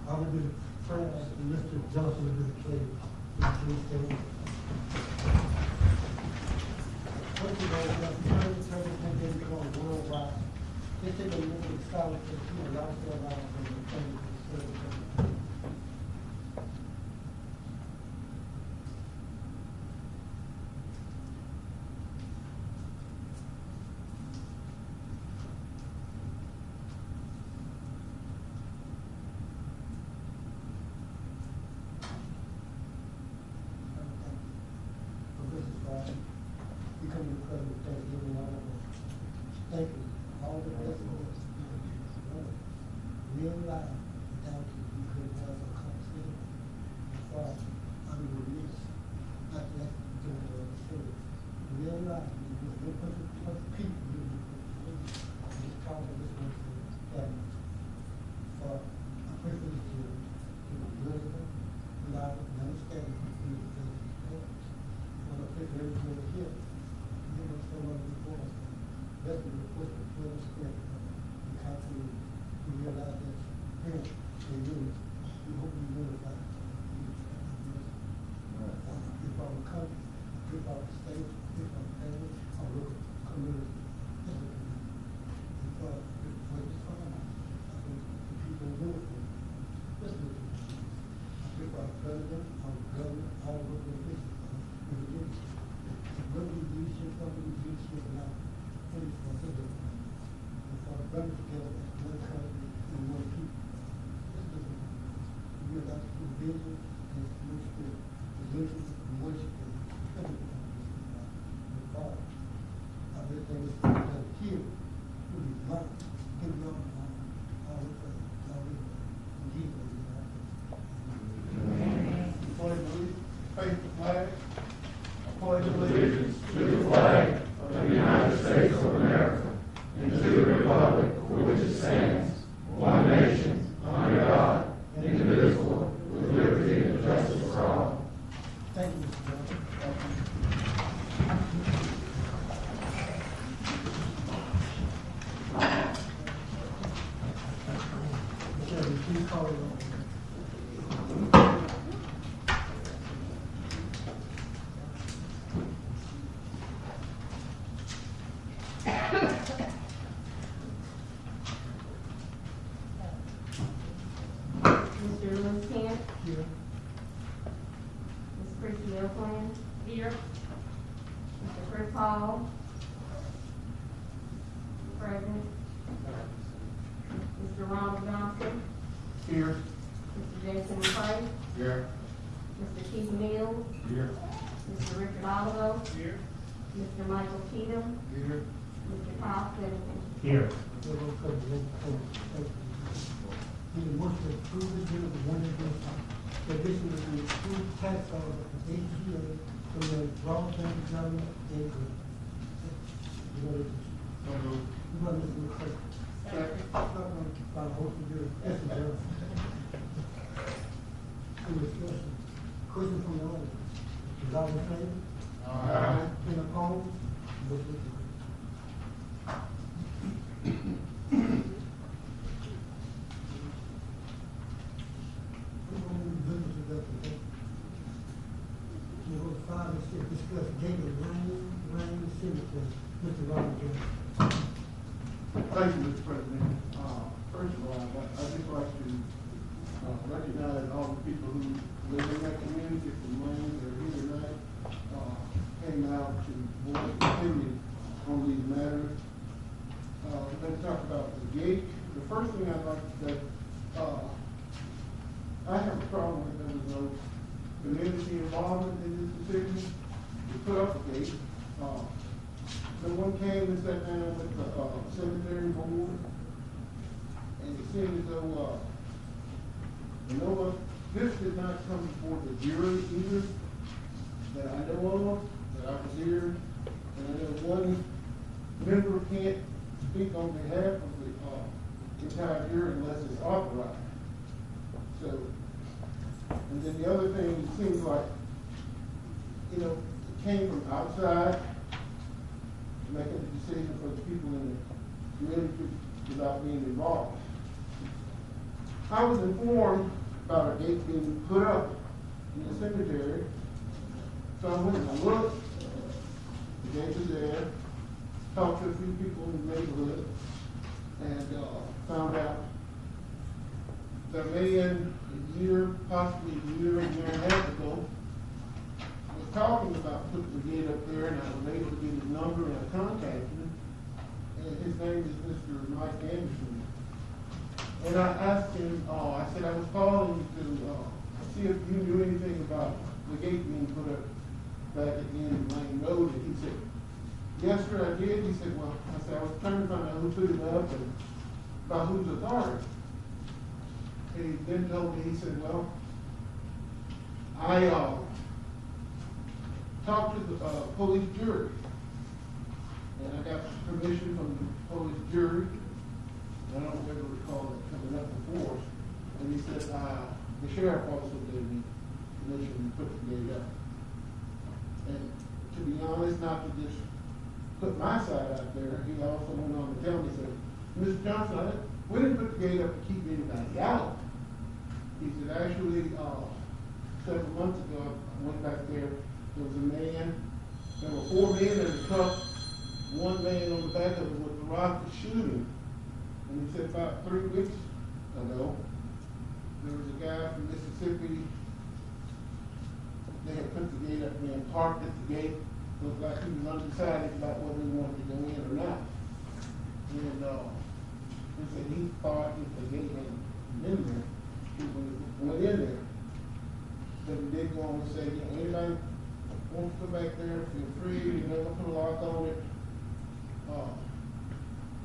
I would do the prayer as Mr. Johnson would do the prayer. First of all, we called worldwide. They take a look at the scholarship, you know, y'all still out from the thing. We come to the presence of Thanksgiving, all of us. Thank you. All the blessings. Real life without you, we couldn't have accomplished it. Father, I'm release. Not let you do it the truth. Real life, you look at the people, you look at this cause of this one family. Father, I pray for this year. Give us wisdom, knowledge, and understanding. I pray for everyone here. Give us someone before us. Bless me with wisdom, fill us spirit. We constantly realize that parents, they lose. We hope we unify. If our country, if our state, if our family, our local community, if for this time, I think the people in uniform, let's do it. I pray for our president, our governor, all local officials. When we use your company, use your life, please consider it. And for our brothers together as one country and one people. This is we are like to vision and one spirit, religion and worship and everything. And Father, everything is done here will be right. Give you all the praise, all the praise. In Jesus' name, amen. Before I leave, faith the flag. Pledge allegiance to the flag of the United States of America and to the republic for which it stands, one nation, under God, indivisible, with liberty and justice for all. Thank you, Mr. Johnson. Michelle, please call it on. Here. Mr. Chris Hall. Present. Mr. Ronald Johnson. Here. Mr. Jason McCray. Here. Mr. Keith Mills. Here. Mr. Richard Olivo. Here. Mr. Michael Cheatham. Here. Mr. Kyle Citizen. Here. We want to approve it, give it the one that this is the approved tax order from AGA from the long-term government income. You want to do it. Second. I'm going to keep on hoping to do it. Yes, sir. Any discussion? Question from the audience? Is all in favor? Aye. Any opposed? Motion discuss date of Ryan Cemetery. Mr. Robert Johnson. Thank you, Mr. President. First of all, I'd just like to recognize all the people who live in that community from Wayne that are here tonight, came out to voice their opinion on these matters. Let's talk about the gate. The first thing I'd like to say, I have a problem with there was no community involvement in this decision to put up a gate. No one came and sat down with the cemetery board and seemed as though, this did not come before the jury either, that I know of, that I was here. And I know one member can't speak on behalf of the entire jury unless it's authorized. So, and then the other thing, it seems like, it came from outside, making a decision for the people in the community without being involved. I was informed about a gate being put up in the cemetery, so I went and I looked. The gate was there, talked to a few people in the neighborhood, and found out that man a year, possibly a year and a half ago, was talking about putting the gate up there, and I was able to get his number and I contacted him. And his name is Mr. Mike Anderson. And I asked him, I said I was calling to see if you knew anything about the gate being put up back at the end of Lane Road. And he said, yes, sir, I did. He said, well, I said, I was trying to find out who put it up and about whose authority. And he then told me, he said, well, I talked to the police jury. And I got permission from the police jury. I don't ever recall it coming up before. And he said, the sheriff also gave me permission to put the gate up. And to be honest, not to just put my side out there, he also went on to tell me, he said, Mr. Johnson, we didn't put the gate up to keep anybody out. He said, actually, several months ago, I went back there was a man, there were 4 men in the truck, one man on the back of it with the rocket shooting. And he said about 3 weeks ago, there was a guy from Mississippi. They had put the gate up there and parked at the gate. Looked like he was undecided about whether he wanted to go in or not. And he said he thought if the gate hadn't been there, he went in there. But he did go on to say, anybody wants to go back there, feel free, you never put a lock on it.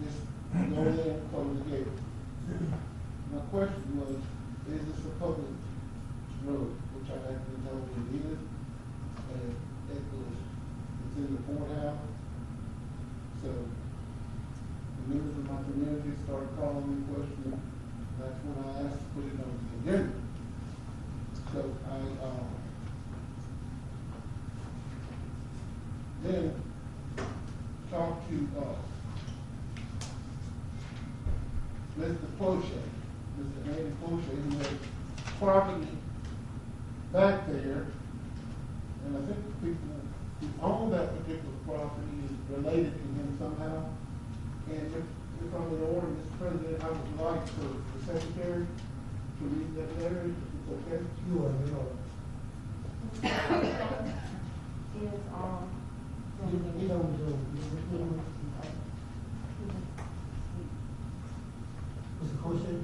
Just go in and close the gate. My question was, is this a public road? Which I actually told you it is. And it's in the courthouse. So the members of my community started calling me questioning. That's when I asked to put it on the agenda. So I then talked to Mr. Cloche, Mr. Andy Cloche, who had property back there, and I think the people who own that particular property is related to him somehow. And if I'm in order, Mr. President, I would like for the Secretary to read that letter, if it's okay. You are, you are. You don't do. Mr. Kosher?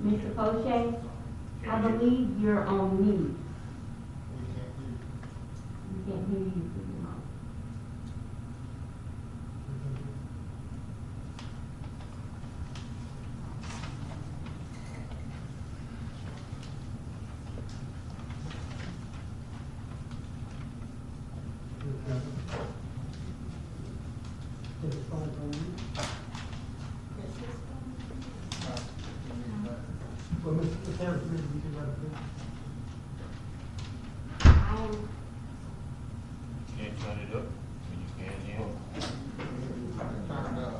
Mr. Poche, I believe you're on mute. We can't hear you. Well, Mr. Harris, you can write it. Can't turn it up, and you can't hear. Turn it up.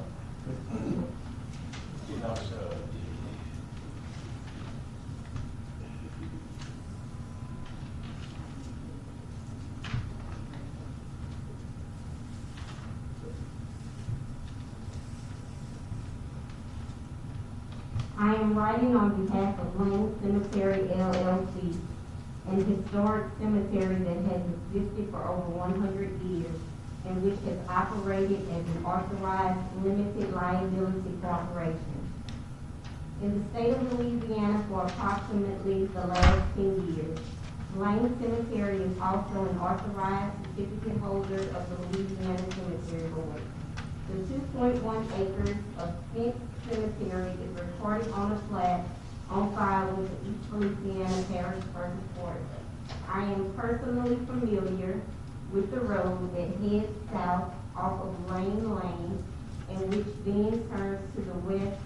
I am writing on behalf of Land Cemetery LLC, an historic cemetery that has existed for over 100 years and which has operated as an authorized limited liability corporation. In the state of Louisiana for approximately the last 10 years, Lane Cemetery is also an authorized certificate holder of the Louisiana Cemetery Board. The 2.1 acres of fenced cemetery is recorded on a plat on file with the East Feliciana Parish First Court. I am personally familiar with the road that heads south off of Lane, and which then turns to the west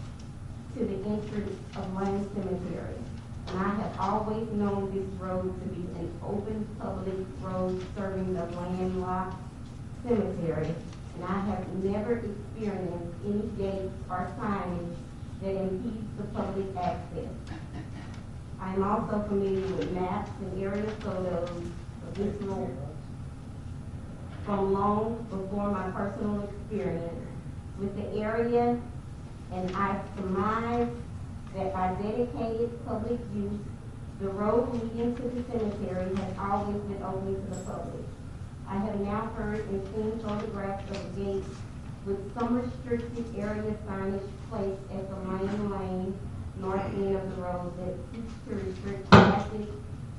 to the entrance of Lane Cemetery. And I have always known this road to be an open public road serving the landlocked cemetery, and I have never experienced any gates or signage that impedes the public access. I am also familiar with maps and aerial photos of this road from long before my personal experience with the area, and I surmise that by dedicated public use, the road leading to the cemetery has always been open to the public. I have now heard and seen photographs of a gate with some restricted area signage placed at the Lane north end of the road that seeks to restrict traffic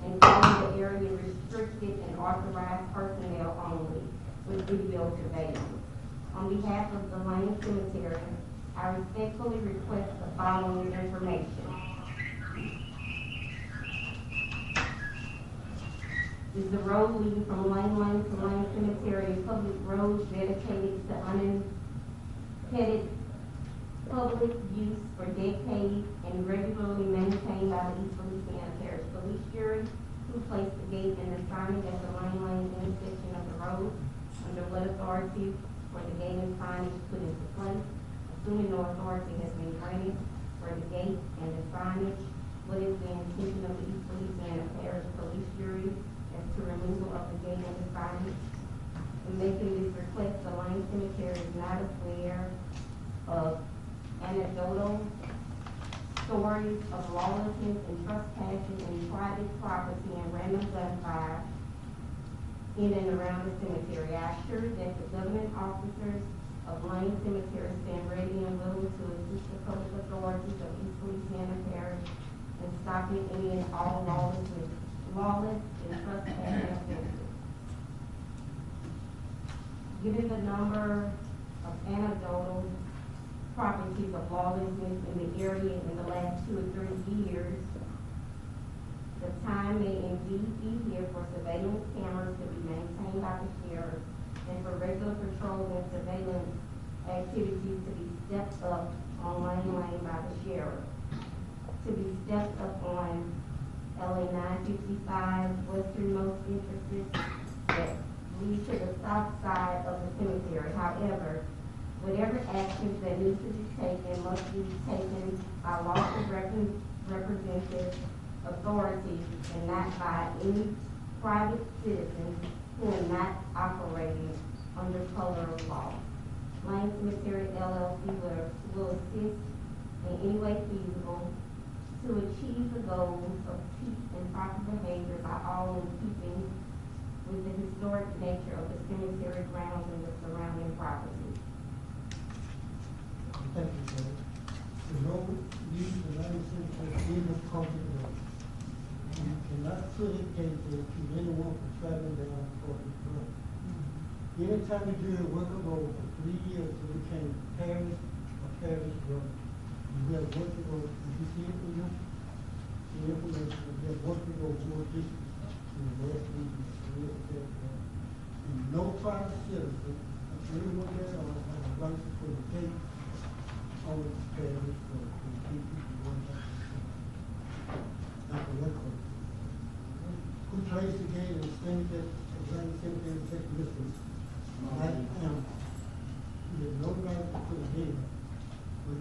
and call the area restricted and authorized personnel only with video surveillance. On behalf of the Lane Cemetery, I respectfully request the following information. Is the road leading from Lane to Lane Cemetery a public road dedicated to unimpeded public use for decades and regularly maintained by the East Feliciana Parish Police Jury, who placed the gate and the signage at the Lane intersection of the road? Under what authority were the gate and signage put into place? Assuming no authority has been granted for the gate and the signage, what is the intention of the East Feliciana Parish Police Jury as to removal of the gate and the signage? In making this request, the Lane Cemetery is not aware of anecdotal stories of lawlessness and trespassing in private property and random gunfire in and around the cemetery. I assure that the government officers of Lane Cemetery stand ready and willing to assist the public authorities of East Feliciana Parish in stopping any and all lawless and trespassing offenses. Given the number of anecdotal properties of lawlessness in the area in the last 2 or 3 years, the time may indeed be here for surveillance cameras to be maintained by the sheriff and for regular patrol and surveillance activities to be stepped up on Lane by the sheriff, to be stepped up on LA 955 westernmost entrances that lead to the south side of the cemetery. However, whatever actions that need to be taken must be taken by lawful representative authorities and not by any private citizens who are not operating under color of law. Lane Cemetery LLC will assist in any way feasible to achieve the goals of peace and proper behavior by all in keeping with the historic nature of the cemetery grounds and the surrounding property. Thank you, sir. The road used to Lane Cemetery is a public road. You cannot facilitate it to anyone from traveling down public road. Anytime you do a work road for 3 years, it became Parish road. You have work road, if you see it, the information, you have work road more distance in the west region. And no private citizen, anyone there has a right to put a gate on the Parish road. Not the record. Who placed the gate and extended it to Lane Cemetery and take distance? I am. There's no right to put a gate on. But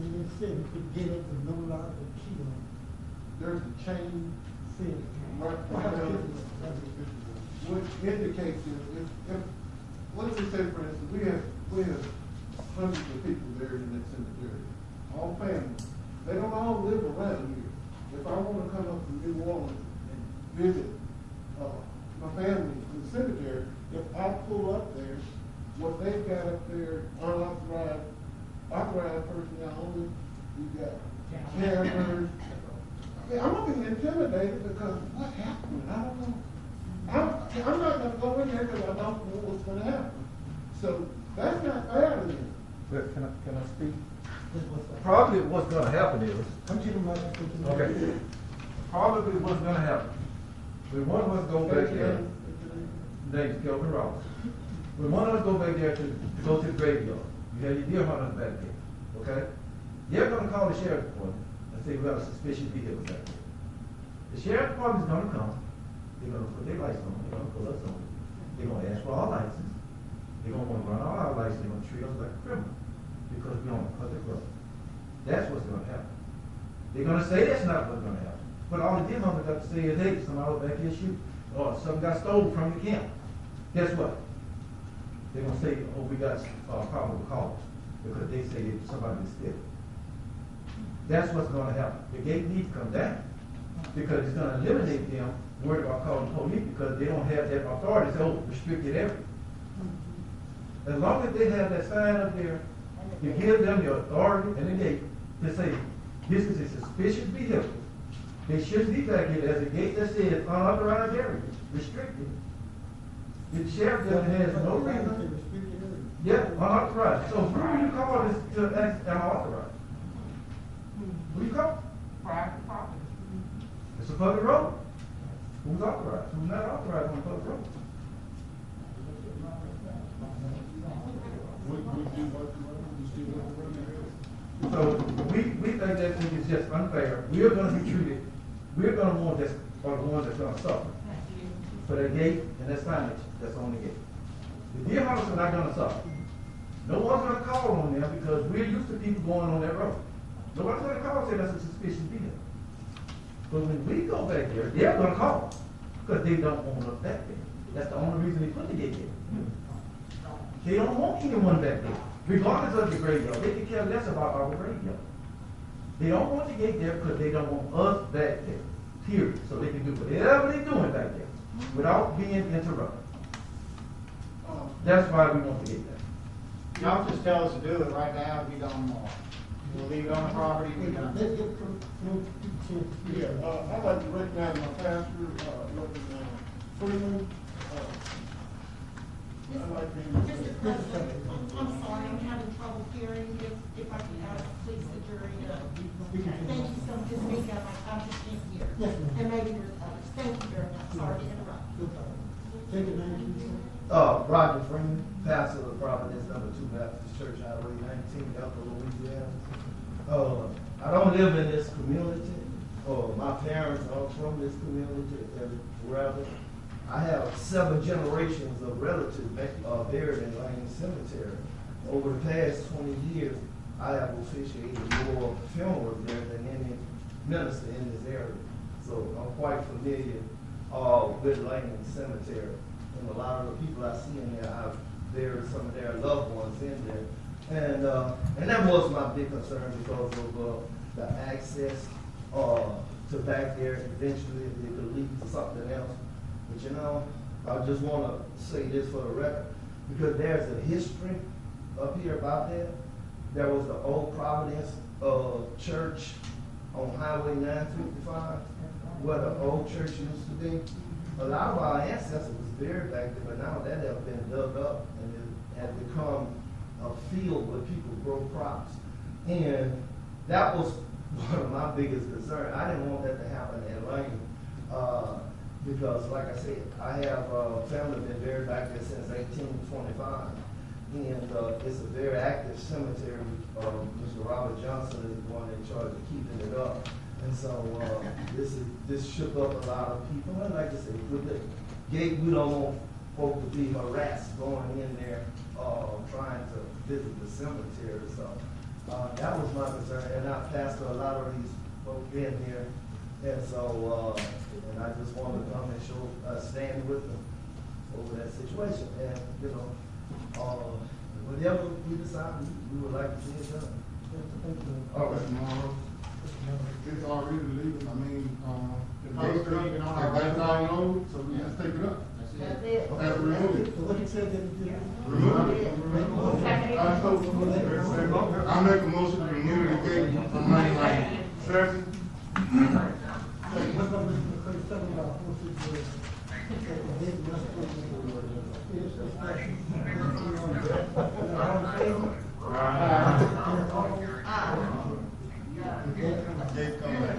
in the city, you could get it with no lock or key on it. There's a chain City. which indicates if what if we say, for instance, we have hundreds of people buried in that cemetery, all families. They don't all live around here. If I want to come up from New Orleans and visit my family in the cemetery, if I pull up there what they've got up there, unauthorized, authorized personnel only, you got caregivers. I mean, I'm not being intimidated because what happened? I don't know. I'm not gonna go in there because I don't know what's gonna happen. So that's not fair to me. But can I speak? Probably what's gonna happen is, Come to the mic. okay, probably what's gonna happen, when one of us go back there, name's Kelvin Roberts. When one of us go back there to go to the graveyard, you have your deer hunters back there, okay? They're gonna call the sheriff's department and say, we got a suspicious vehicle back there. The sheriff's department's gonna come, they're gonna put their lights on, they're gonna pull us on, they're gonna ask for our license, they're gonna wanna run all our license, they're gonna treat us like a criminal, because we don't cut the brother. That's what's gonna happen. They're gonna say that's not what's gonna happen, but all the deer hunters got to say is, hey, somebody was back here shooting, or something got stolen from the camp. Guess what? They're gonna say, oh, we got probable cause, because they say that somebody is still. That's what's gonna happen. The gate needs to come down, because it's gonna eliminate them worried about calling the police, because they don't have that authority to say, oh, restricted area. As long as they have that sign up there, you give them the authority and the gate to say, this is a suspicious vehicle. They shouldn't be back here. There's a gate that says unauthorized area, restricted. The sheriff just has no reason. Yeah, unauthorized. So who do you call this to act unauthorized? Who do you call? Private property. It's a public road. Who's authorized? Who's not authorized on a public road? So we think that thing is just unfair. We're gonna be treated, we're gonna want this, are the ones that's gonna suffer. For that gate and that signage that's on the gate. The deer hunters are not gonna suffer. No one's gonna call on them because we're used to people going on that road. Nobody's gonna call and say that's a suspicious vehicle. But when we go back there, they're gonna call, because they don't want us back there. That's the only reason they put the gate there. They don't want anyone back there. Regardless of the graveyard, they can care less about our graveyard. They don't want the gate there because they don't want us back there, period. So they can do whatever they're doing back there without being interrupted. That's why we want the gate there. Y'all just tell us to do it right now, we don't want. We'll leave it on the property, we Let's don't. get from, Yeah, I'd like to recognize my pastor, Freeman. I'd like to. Mr. President, I'm sorry, I'm having trouble hearing. If I could ask, please, the jury, thank you so much. Speak up, I just can't hear. Yes, ma'am. And maybe there's others. Thank you very much. Sorry to interrupt. take it, man. Roger Freeman, pastor of Providence number 2 Baptist Church, Highway 19, Elko, Louisiana. I don't live in this community, my parents are from this community, and rather, I have 7 generations of relatives buried in Lane Cemetery. Over the past 20 years, I have officiated more funerals there than any minister in this area. So I'm quite familiar with Lane Cemetery. And a lot of the people I see in there, I've buried some of their loved ones in there. And that was my big concern because of the access to back there. Eventually, it could lead to something else. But you know, I just want to say this for the record, because there's a history up here about that. There was the old Providence church on Highway 955, where the old church used to be. A lot of our ancestors was buried back there, but now that has been dug up and it has become a field where people grow crops. And that was one of my biggest concerns. I didn't want that to happen in Lane. Because, like I said, I have a family been buried back there since 1825, and it's a very active cemetery. Mr. Robert Johnson is the one in charge of keeping it up, and so this shook up a lot of people. And like I said, with the gate, we don't want folks to be harassed going in there, trying to visit the cemetery. So that was my concern, and I pastor a lot of these folks in here, and so. And I just want to come and show, stand with them over that situation. And, you know, whatever we decide, we would like to see it done. All right, tomorrow. It's already legal, I mean, The gate's leaving on our that's all road. road, so we just take it up. That's it. That's removed. So what you said that it did. Remove it. I make a motion to remove the gate from Main Lane. Second. What's up, Mr. McCray, talking about horses, the gate must be, it's all in favor? Gate come back.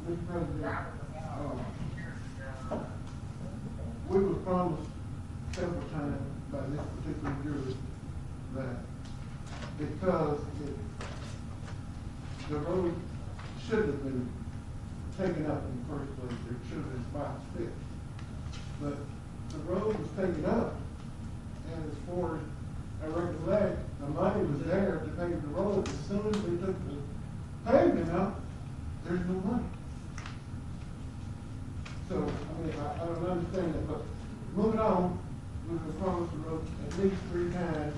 Mr. President, we were promised several times by this particular jury that because the road should have been taken up in the first place, it should have been spots fixed. But the road was taken up, and as far as I recollect, the money was there to pave the road. As soon as they took the pavement up, there's no money. So, I mean, I don't understand that, but moving on, we were promised the road at least 3 times,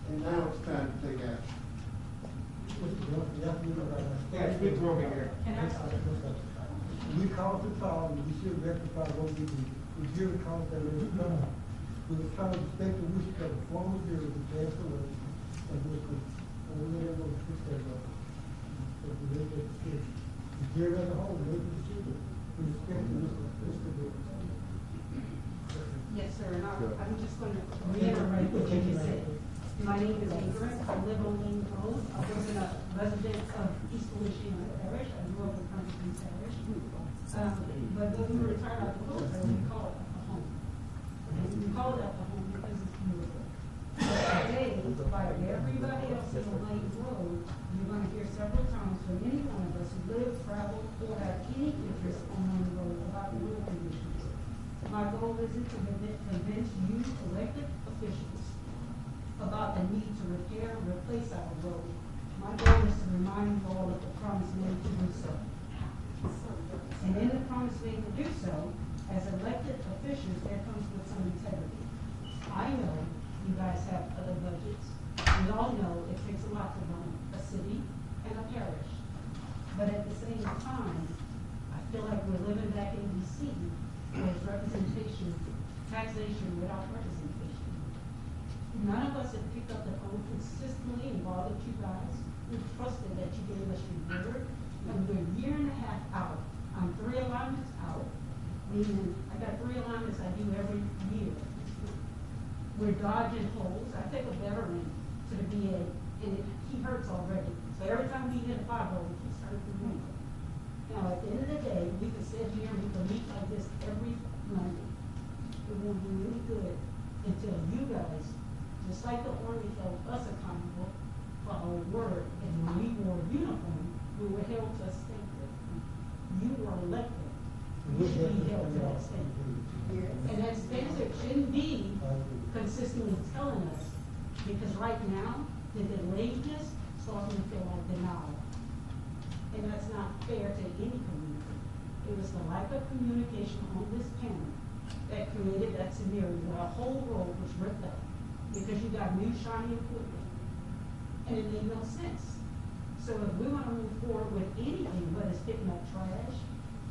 and now it's time to take action. Yeah, speak over here. We called the call, and we should rectify what we did. The jury called that it was done. We were trying to respect the wishes of the former jury who passed away, and we could, and we were able to fix that road. So we made that decision. The jury as a whole made the decision. We respect the wishes of the Yes, sir, and I'm just going to reiterate what you just said. My name is Ingrid, I live on Lane Road, I was a resident of East Feliciana Parish, I grew up in Constance Parish. But when we retired out the military, we called it a home. And we called it a home because it's beautiful. But today, like everybody else in the Lane Road, you're gonna hear several times from any one of us who live, travel, or have any interest on Lane Road about the road conditions. My goal isn't to convince you elected officials about the need to repair and replace our road. My goal is to remind you all of the promise made to do so. And in the promise made to do so, as elected officials, there comes with some integrity. I know you guys have other budgets. We all know it takes a lot to run a city and a parish. But at the same time, I feel like we're living back in DC, where it's representation, taxation without representation. None of us have picked up the phone consistently and bothered you guys. We trusted that you gave us your word, and we're a year and a half out. I'm 3 alignments out, meaning I got 3 alignments I do every year. We're dodging holes. I take a veteran to the VA, and he hurts already. So every time we hit a pothole, he starts to wrinkle. Now, at the end of the day, we can sit here and we can meet like this every Monday. It won't do any good until you guys, just like the Army held us accountable for our word, and when we wore uniform, we were held to a standard. You were elected, you should be held to that standard. And that standard shouldn't be consistently telling us, because right now, the delayedness starting to feel like denial. And that's not fair to any community. It was the lack of communication on this panel that created that scenario where a whole road was ripped up because you got new shiny equipment. And it made no sense. So if we want to move forward with anything, whether it's picking up trash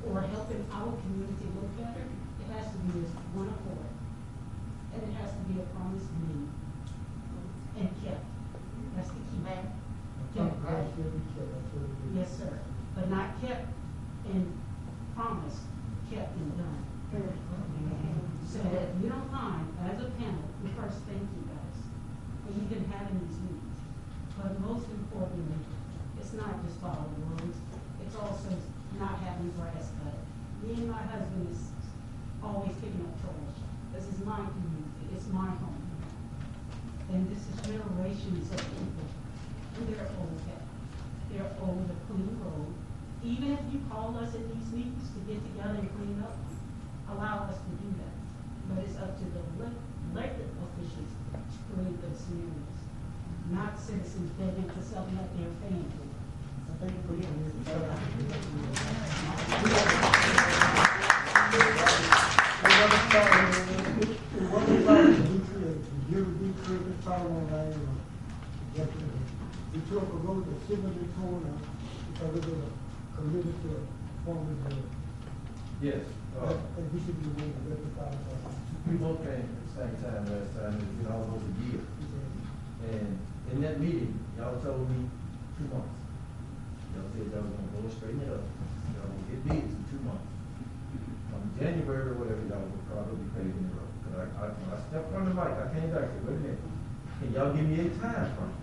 or helping our community look better, it has to be this one accord. And it has to be a promise made and kept. That's the key. Yes, sir. But not kept and promised, kept and done. So that we don't mind, as a panel, we first thank you guys for even having these meetings. But most importantly, it's not just following rules, it's also not having grass cut. Me and my husband is always picking up trash. This is my community, it's my home. And this is generations of people. they're owed that. They're owed a clean road. Even if you call us at these meetings to get together and clean up, allow us to do that. But it's up to the elected officials to create those scenarios, not citizens begging for something that they're paying for. I thank you for your we took a road that shouldn't have been torn up because it was committed to forming the. Yes, And we should be willing to rectify that. we both came at the same time last time, it's been almost a year. And in that meeting, y'all told me 2 months. Y'all said y'all was gonna go and straighten it up. Y'all gonna get bids in 2 months. January or whatever, y'all would probably pay the road. Cause when I stepped on the mic, I came back and said, wait a minute, can y'all give me a time frame?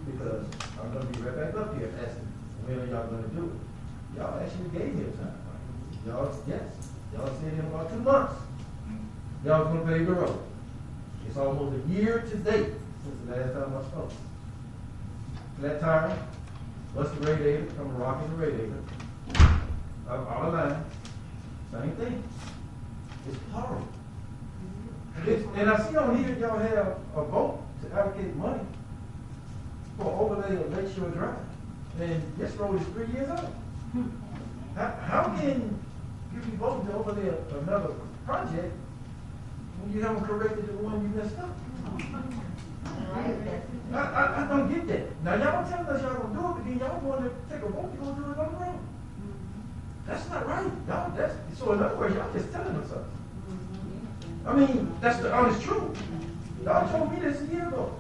Because I'm gonna be right back up here asking, when are y'all gonna do it? Y'all actually gave me a time frame. Y'all, yes, y'all said in about 2 months, y'all was gonna pay the road. It's almost a year to date since the last time I spoke. Flat tire, bust the radiator, come rocking the radiator, out of line. Same thing. It's horrible. And I see on here y'all have a vote to allocate money for overlay of Lakeshore Drive. And this road is 3 years old. How can you be voting to overlay another project when you haven't corrected the one you messed up? I don't get that. Now y'all telling us y'all gonna do it, but then y'all want to take a vote, you're gonna do it on the road. That's not right. Y'all, so in other words, y'all just telling us something. I mean, that's the honest truth. Y'all told me this a year ago.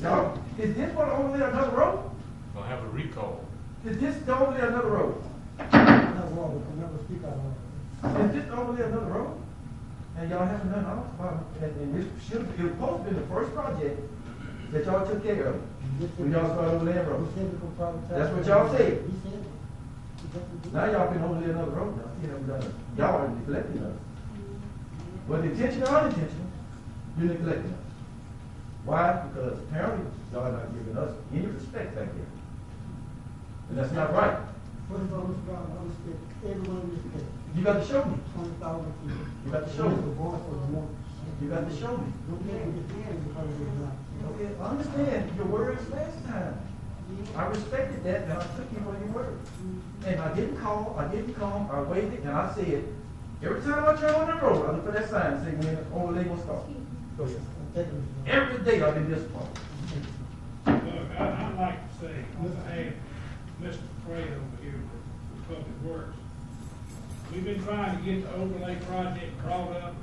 Y'all, is this what overlay another road? Gonna have a recall. Is this the overlay another road? Not wrong, we can never speak out on Is this the overlay another road? And y'all haven't done all about it. And this should it was supposed to be the first project that y'all took care of when y'all started overlaying road. That's what y'all said. Now y'all can overlay another road now. You haven't done it. Y'all are neglecting us. Whether intentional or unintentional, you're neglecting us. Why? Because apparently y'all are not giving us any respect back there. And that's not right. First of all, Mr. Brown, I respect everyone in this case. You got to show me. 20,000 people. You got to show me. The voice of the one. You got to show me. Don't get to get the end because it's not. Okay, I understand your words last time. I respected that and I took you on your word. And I didn't call, I didn't come, I waited and I said, every time I turn on the road, I look for that sign saying when overlay will start. Go ahead. Every day I've been disappointed. Look, I'd like to say, on behalf of Mr. Cray over here with Public Works, we've been trying to get the overlay project brought up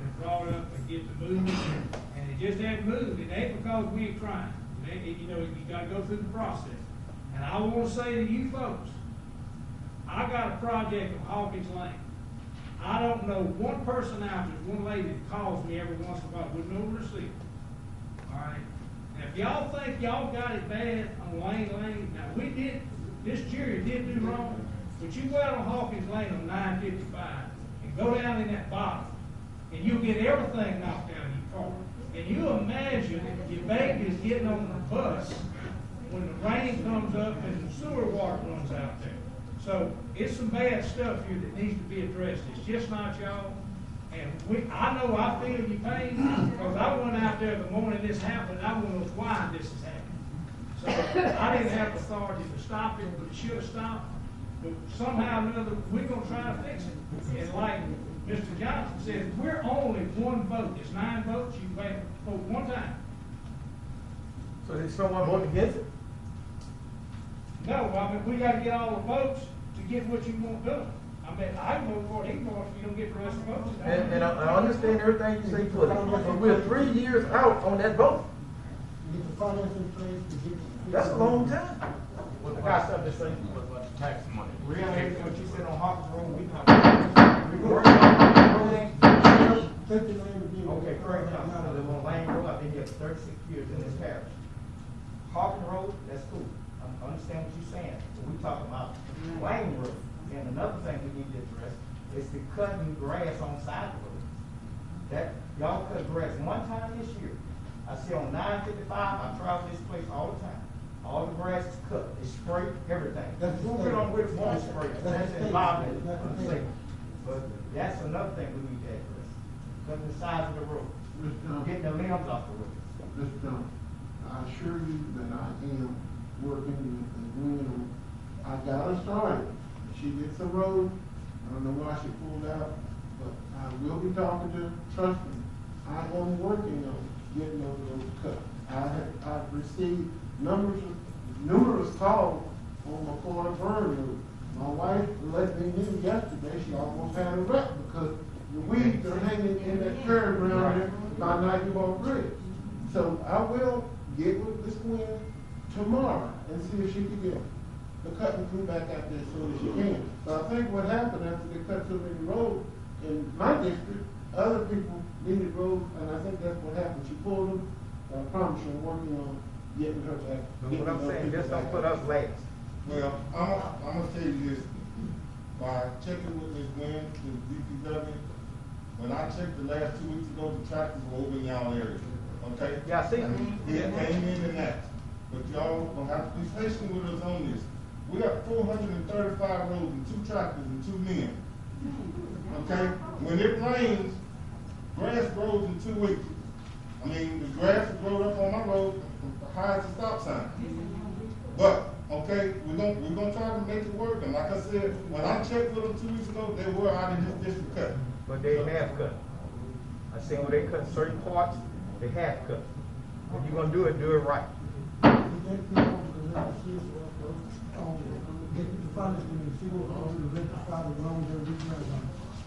and get to moving, and it just hasn't moved. It ain't because we ain't trying. You know, you gotta go through the process. And I wanna say to you folks, I got a project on Hawkins Lane. I don't know one person out there, one lady that calls me every once in a while with no receipt. All right? Now, if y'all think y'all got it bad on Lane, now we did, this jury did do wrong, but you go out on Hawkins Lane on 955 and go down in that bottom, and you'll get everything knocked out of your car. And you imagine your baby is getting on the bus when the rain comes up and the sewer water runs out there. So it's some bad stuff here that needs to be addressed. It's just not y'all. And I know I feel your pain because I went out there the morning this happened and I want to know why this is happening. So I didn't have authority to stop it, but it should have stopped. But somehow or another, we're going to try to fix it. And like Mr. Johnson said, we're only one vote. It's 9 votes. You can vote one time. So did someone vote against it? No, I mean, we got to get all the votes to get what you want done. I mean, I can vote for it, he can vote if you don't get the rest of the votes. And I understand everything you say to it, but we're 3 years out on that vote. Get the finance in place to get. That's a long time. I got something to say. Tax money. Reiterate what you said on Hawkins Road, we talking. We working on okay, correct. Now, I live on Lane Road, I've been here 36 years in this parish. Hawkins Road, that's cool. I understand what you're saying. But we talking about Lane Road. And another thing we need to address is the cutting grass on the side of the road. That, y'all cut grass one time this year. I see on 955, I travel this place all the time. All the grass is cut, it's sprayed, everything. That's the Move it state. on with one spray, That's that's the state. environment. That's the state. But that's another thing we need to address, cutting the size of the road, Mr. Thompson. getting the limbs off the road. Mr. Thompson, I assure you that I am working with the women. I got her started. She gets a road. I don't know why she pulled out, but I will be talking to her. Trust me, I am working on getting those roads cut. I've received numerous calls on my Florida Burn Road. My wife let me know yesterday she almost had a wreck because the weeds are hanging in that curve around there by 91 Bridge. So I will get with Ms. Quinn tomorrow and see if she can get the cutting crew back out there as soon as she can. But I think what happened after they cut so many roads in my district, other people needed roads, and I think that's what happened. She pulled them. I promise you, I'm working on getting her back. But what I'm saying, just don't put us last. Well, I'm gonna tell you this, by checking with Ms. Gwen, the DPW, when I checked the last 2 weeks ago, the tractors were over in y'all area, okay? Yeah, I see. It came in and that, but y'all gonna have to be patient with us on this. We got 435 roads and 2 tractors and 2 men, okay? When it rains, grass grows in 2 weeks. I mean, the grass is growing up on my road, high as a stop sign. But, okay, we're gonna try to make it work. And like I said, when I checked with them 2 weeks ago, they were out of this district cut. But they have cut. I seen where they cut certain parts, they have cut. If you're gonna do it right. Get the finance committee, see what we're going to rectify the wrongs that we've done.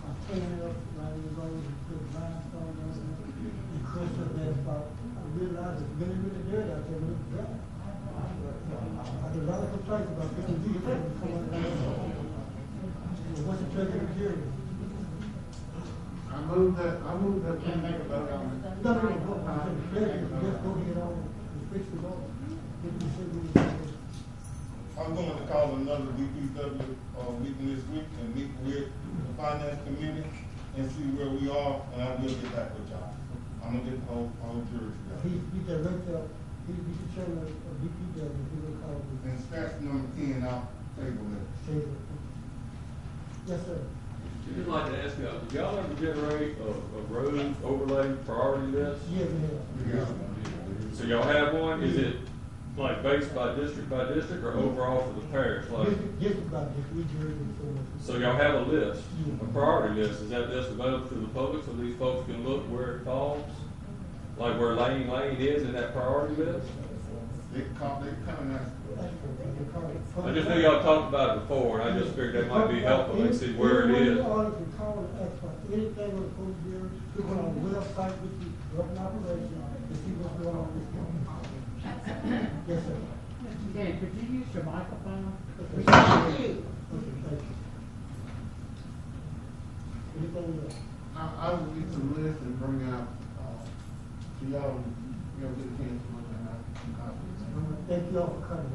I'm cleaning up, lining the roads, and put limestone on it, and crushed up that spot. I realize it's really, really dirty out there when it's dry. I get a lot of complaints about people who come on down. What's the treasure of jury? I move that. Can't make a vote on it. No, just go ahead on and fix the road. Get the city. I'm going to call another DPW meeting this week and meet with the finance committee and see where we are, and I will get back with y'all. I'm gonna get the whole jury together. He's the director, he's the chairman of DPW, he will call you. And scratch number 10 out, table it. Yes, sir. I'd just like to ask you, did y'all ever generate a road overlay priority list? Yeah, we have. So y'all have one, is it like based by district or overall for the parish? Like, Just about this, we jury and so much. so y'all have a list, a priority list, is that list available to the public so these folks can look where it falls? Like where lane is in that priority list? They come and ask. I just knew y'all talked about it before, and I just figured that might be helpful, and see where it is. Anyone can call and ask for anything on the post bureau, we go on the website with the government operation, and see what's going on with it. Yes, sir. Dan, could you use your microphone? Okay, thank you. Anything else? I will get some lists and bring out, to y'all, get a chance to look at some copies. Thank you all for coming.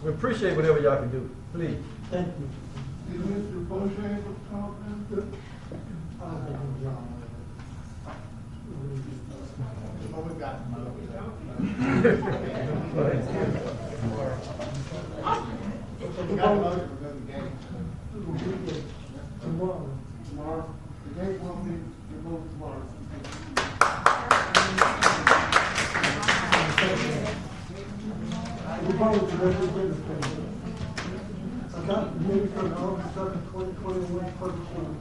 We appreciate whatever y'all can do, please. Thank you. Did Mr. Boucher talk after? I don't think we're done. What we got tomorrow? We got a motion for the game. Tomorrow, the gate will be removed tomorrow. We're going to the business plan. Adopt the minutes from the August 2021 public hearing.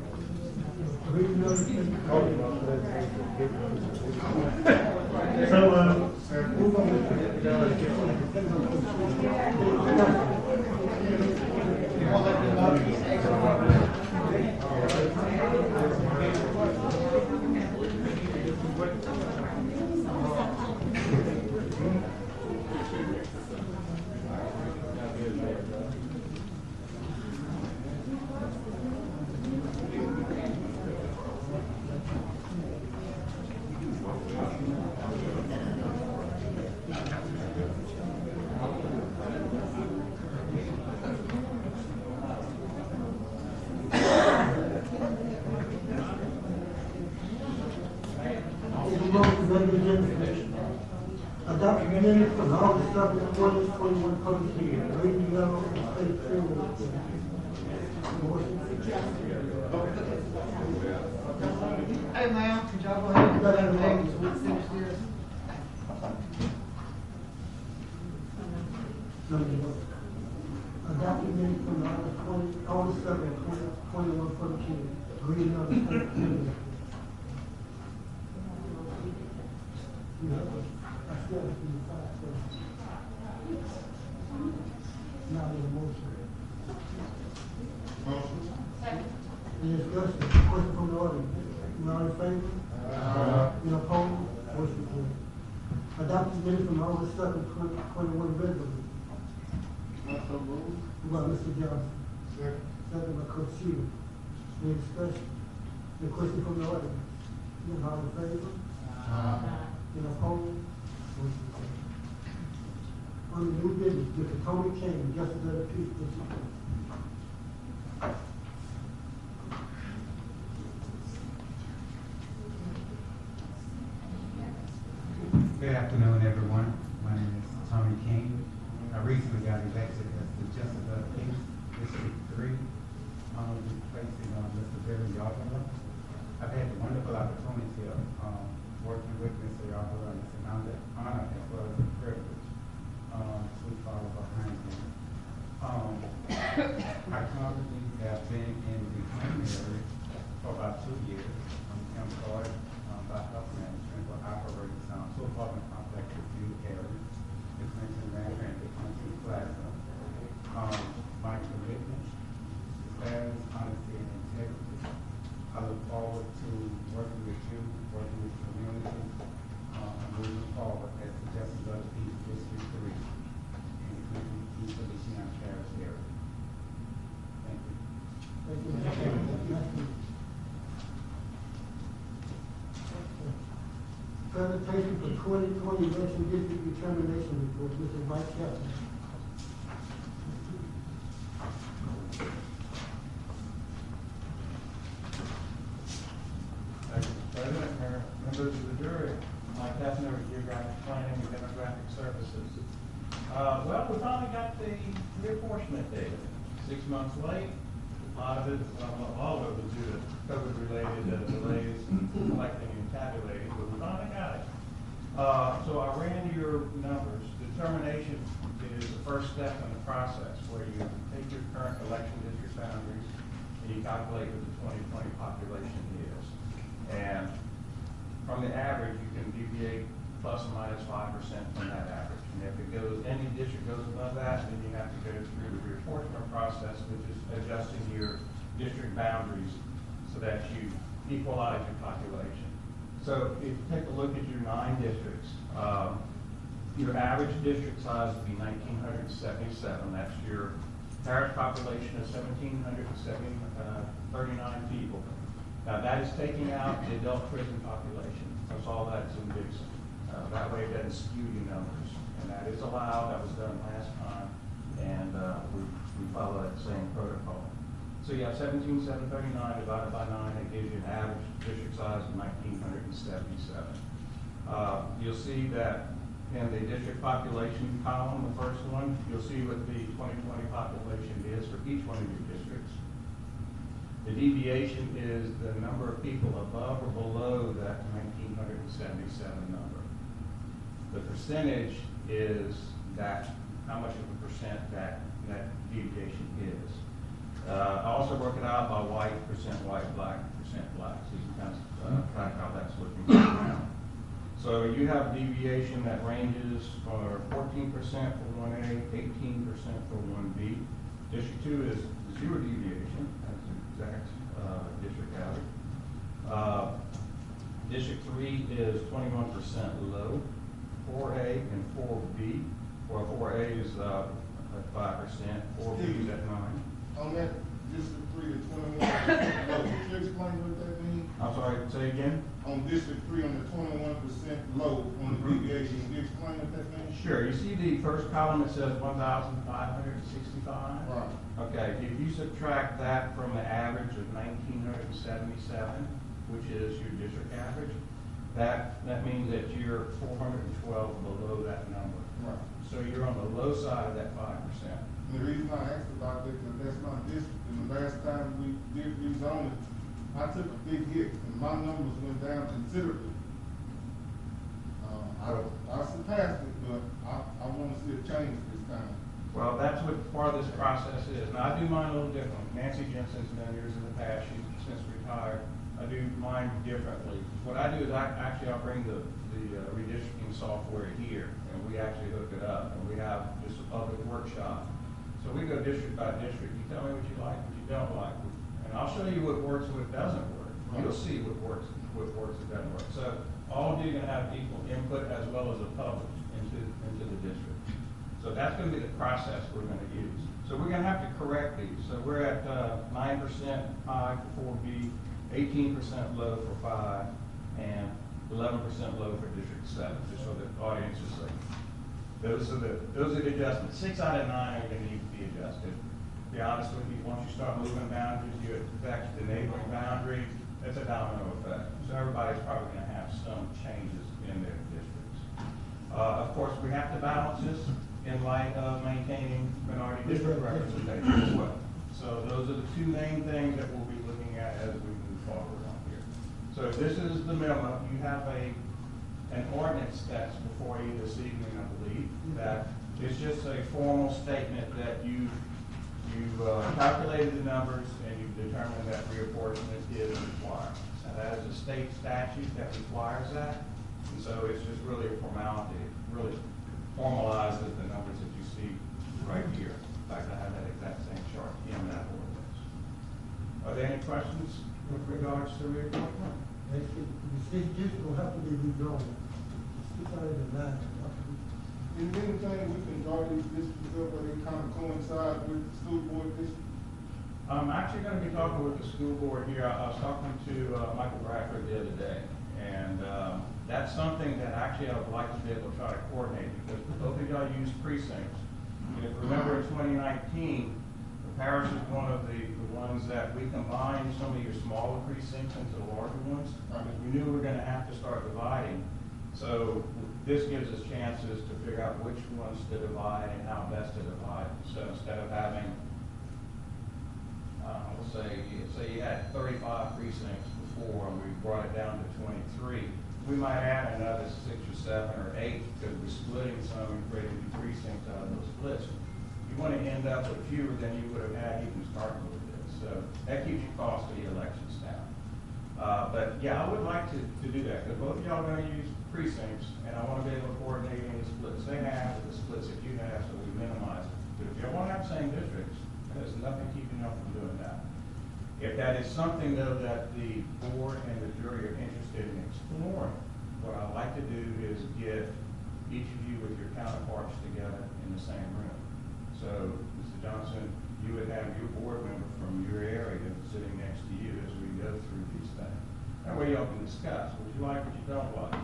Reading notice in the code. Move minutes from August 7th, 2021 public hearing, reading level, state Hey, ma'am, could y'all go ahead and put that name so we can finish this? Adopted minutes from August 7th, 2021 public hearing, reading level, state Now there's a motion. Motion. Any discussion, question from the audience? You all in favor? You opposed? Motion carried. Adopted minutes from August 2nd, 2021 regular meeting. Not so moved. By Mr. Johnson. Second. Second by Coach Sheehan. Any discussion? Any question from the audience? You all in favor? You opposed? Motion carried. On the new business, Mr. Tony King, Justice of the Peace, District. Good afternoon, everyone. My name is Tony King. I recently got elected as the Justice of the Peace, District 3, replacing Mr. Billy Yarborough. I've had the wonderful opportunity of working with Mr. Yarborough, and it's an honor as well as a privilege to follow behind him. I currently have been in the Clinton area for about 2 years. I'm employed by Health Management for operating two apartment complexes in the area, the Clinton Manor and the Clinton Plaza. My commitment to fairness, honesty, and integrity. I look forward to working with you, working with the community, and moving forward as the Justice of the Peace District 3 in the Clinton Feliciana Parish area. Thank you. Thank you. Presentation for 2020 election district determination report, Mr. Vice Chairman. Thank you, Mr. President, Mayor, members of the jury. Mike Kessner with Geographic Planning and Demographic Services. Well, we finally got the reapportionment data. 6 months late. A lot of it, well, all of it was due to COVID-related delays in collecting and tabulating, but we finally got it. So I ran your numbers. Determination is the first step in the process where you take your current election district boundaries and you calculate what the 2020 population is. And from the average, you can deviate plus or minus 5% from that average. And if it goes, any district goes above that, then you have to go through the reapportionment process, which is adjusting your district boundaries so that you equalize your population. So if you take a look at your 9 districts, your average district size would be 1,977. That's your parish population of 1,739 people. Now that is taking out the adult prison population. That's all that's in Dixon. That way it doesn't skew your numbers. And that is allowed. That was done last time. And we follow that same protocol. So you have 17,739 divided by 9. It gives you an average district size of 1,977. You'll see that in the district population column, the first one, you'll see what the 2020 population is for each one of your districts. The deviation is the number of people above or below that 1,977 number. The percentage is that, how much of a percent that deviation is. I also work it out by white, percent white, black, percent black, so you can kind of track how that's looking around. So you have deviation that ranges for 14% for 1A, 18% for 1B. District 2 is 0 deviation, that's the exact district average. District 3 is 21% low, 4A and 4B. Well, 4A is at 5%, 4B is at 9%. On that District 3 to 21%, could you explain what that means? I'm sorry, say again? On District 3, on the 21% low on the deviation, can you explain what that means? Sure. You see the first column, it says 1,565? Right. Okay, if you subtract that from the average of 1,977, which is your district average, that means that you're 412 below that number. Right. So you're on the low side of that 5%. The reason I asked about that, because that's my district, and the last time we did rezone it, I took a big hit, and my numbers went down considerably. I surpassed it, but I wanna see a change this time. Well, that's what part of this process is. Now, I do mine a little different. Nancy Jensen's done yours in the past, she's since retired. I do mine differently. What I do is I'll bring the redistricting software here, and we actually hook it up, and we have just a public workshop. So we go district by district, you tell me what you like, what you don't like, and I'll show you what works and what doesn't work. You'll see what works and doesn't work. So all of you are gonna have equal input as well as the public into the district. So that's gonna be the process we're gonna use. So we're gonna have to correct these. So we're at 9% high for 4B, 18% low for 5, and 11% low for District 7, just so the audience is safe. Those are the adjustments. 6 out of 9 are going to need to be adjusted. To be honest with you, once you start moving boundaries, you affect the neighboring boundary. That's a domino effect. So everybody's probably going to have some changes in their districts. Of course, we have to balance this in light of maintaining minority district representation as well. So those are the two main things that we'll be looking at as we move forward on here. So this is the memo. You have an ordinance that's before you this evening, I believe, that is just a formal statement that you calculated the numbers and you determined that reapportionment is required. Now that is a state statute that requires that, and so it's just really a formality. It really formalizes the numbers that you see right here. In fact, I have that exact same chart in that ordinance. Are there any questions with regards to reapportionment? The state district will have to be redrawn. 6 out of 9 have to be. Is there anything we can draw these districts up where they kind of coincide with the school board district? I'm actually going to be talking with the school board here. I was talking to Michael Bradford the other day, and that's something that actually I would like to be able to try to coordinate, because both of y'all use precincts. And if you remember in 2019, the parish is one of the ones that we combined some of your smaller precincts into the larger ones. We knew we were going to have to start dividing. So this gives us chances to figure out which ones to divide and how best to divide. So instead of having, let's say you had 35 precincts before and we brought it down to 23, we might add another 6 or 7 or 8 because we're splitting some and creating new precincts out of those splits. You want to end up with fewer than you would have had even starting with this. So that keeps your cost of the elections down. But yeah, I would like to do that because both of y'all are going to use precincts, and I want to be able to coordinate any splits they have with the splits that you have, so we minimize it. But if y'all want to have the same districts, there's nothing keeping y'all from doing that. If that is something though that the board and the jury are interested in exploring, what I'd like to do is get each of you with your counterparts together in the same room. So, Mr. Johnson, you would have your board member from your area sitting next to you as we go through these things. That way y'all can discuss what you like, what you don't like.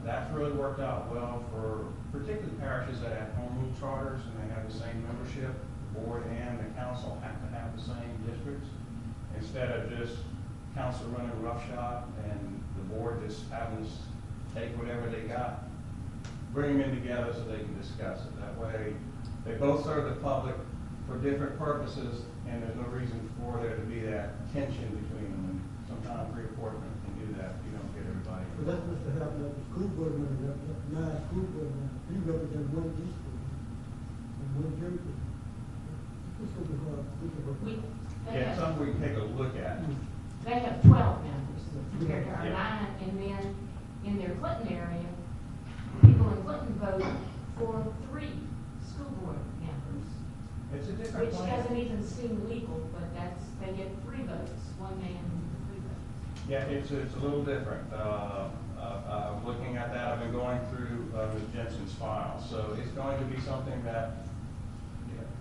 That's really worked out well for particularly parishes that have home rule charters and they have the same membership. The board and the council have to have the same districts instead of just council running roughshod and the board just having to take whatever they got, bring them in together so they can discuss it. That way they both serve the public for different purposes and there's no reason for there to be that tension between them. And sometimes reapportionment can do that if you don't get everybody. But that's what's to happen at the school board meeting, 9 school board members, you represent one district and one jury. This will be hard. Yeah, it's something we can take a look at. They have 12 members compared to our 9, and then in their Clinton area, people in Clinton vote for 3 school board members. It's a different Which plan. doesn't even seem legal, but they get 3 votes, 1 man, 3 votes. Yeah, it's a little different. Looking at that, I've been going through Ms. Jensen's file, so it's going to be something that,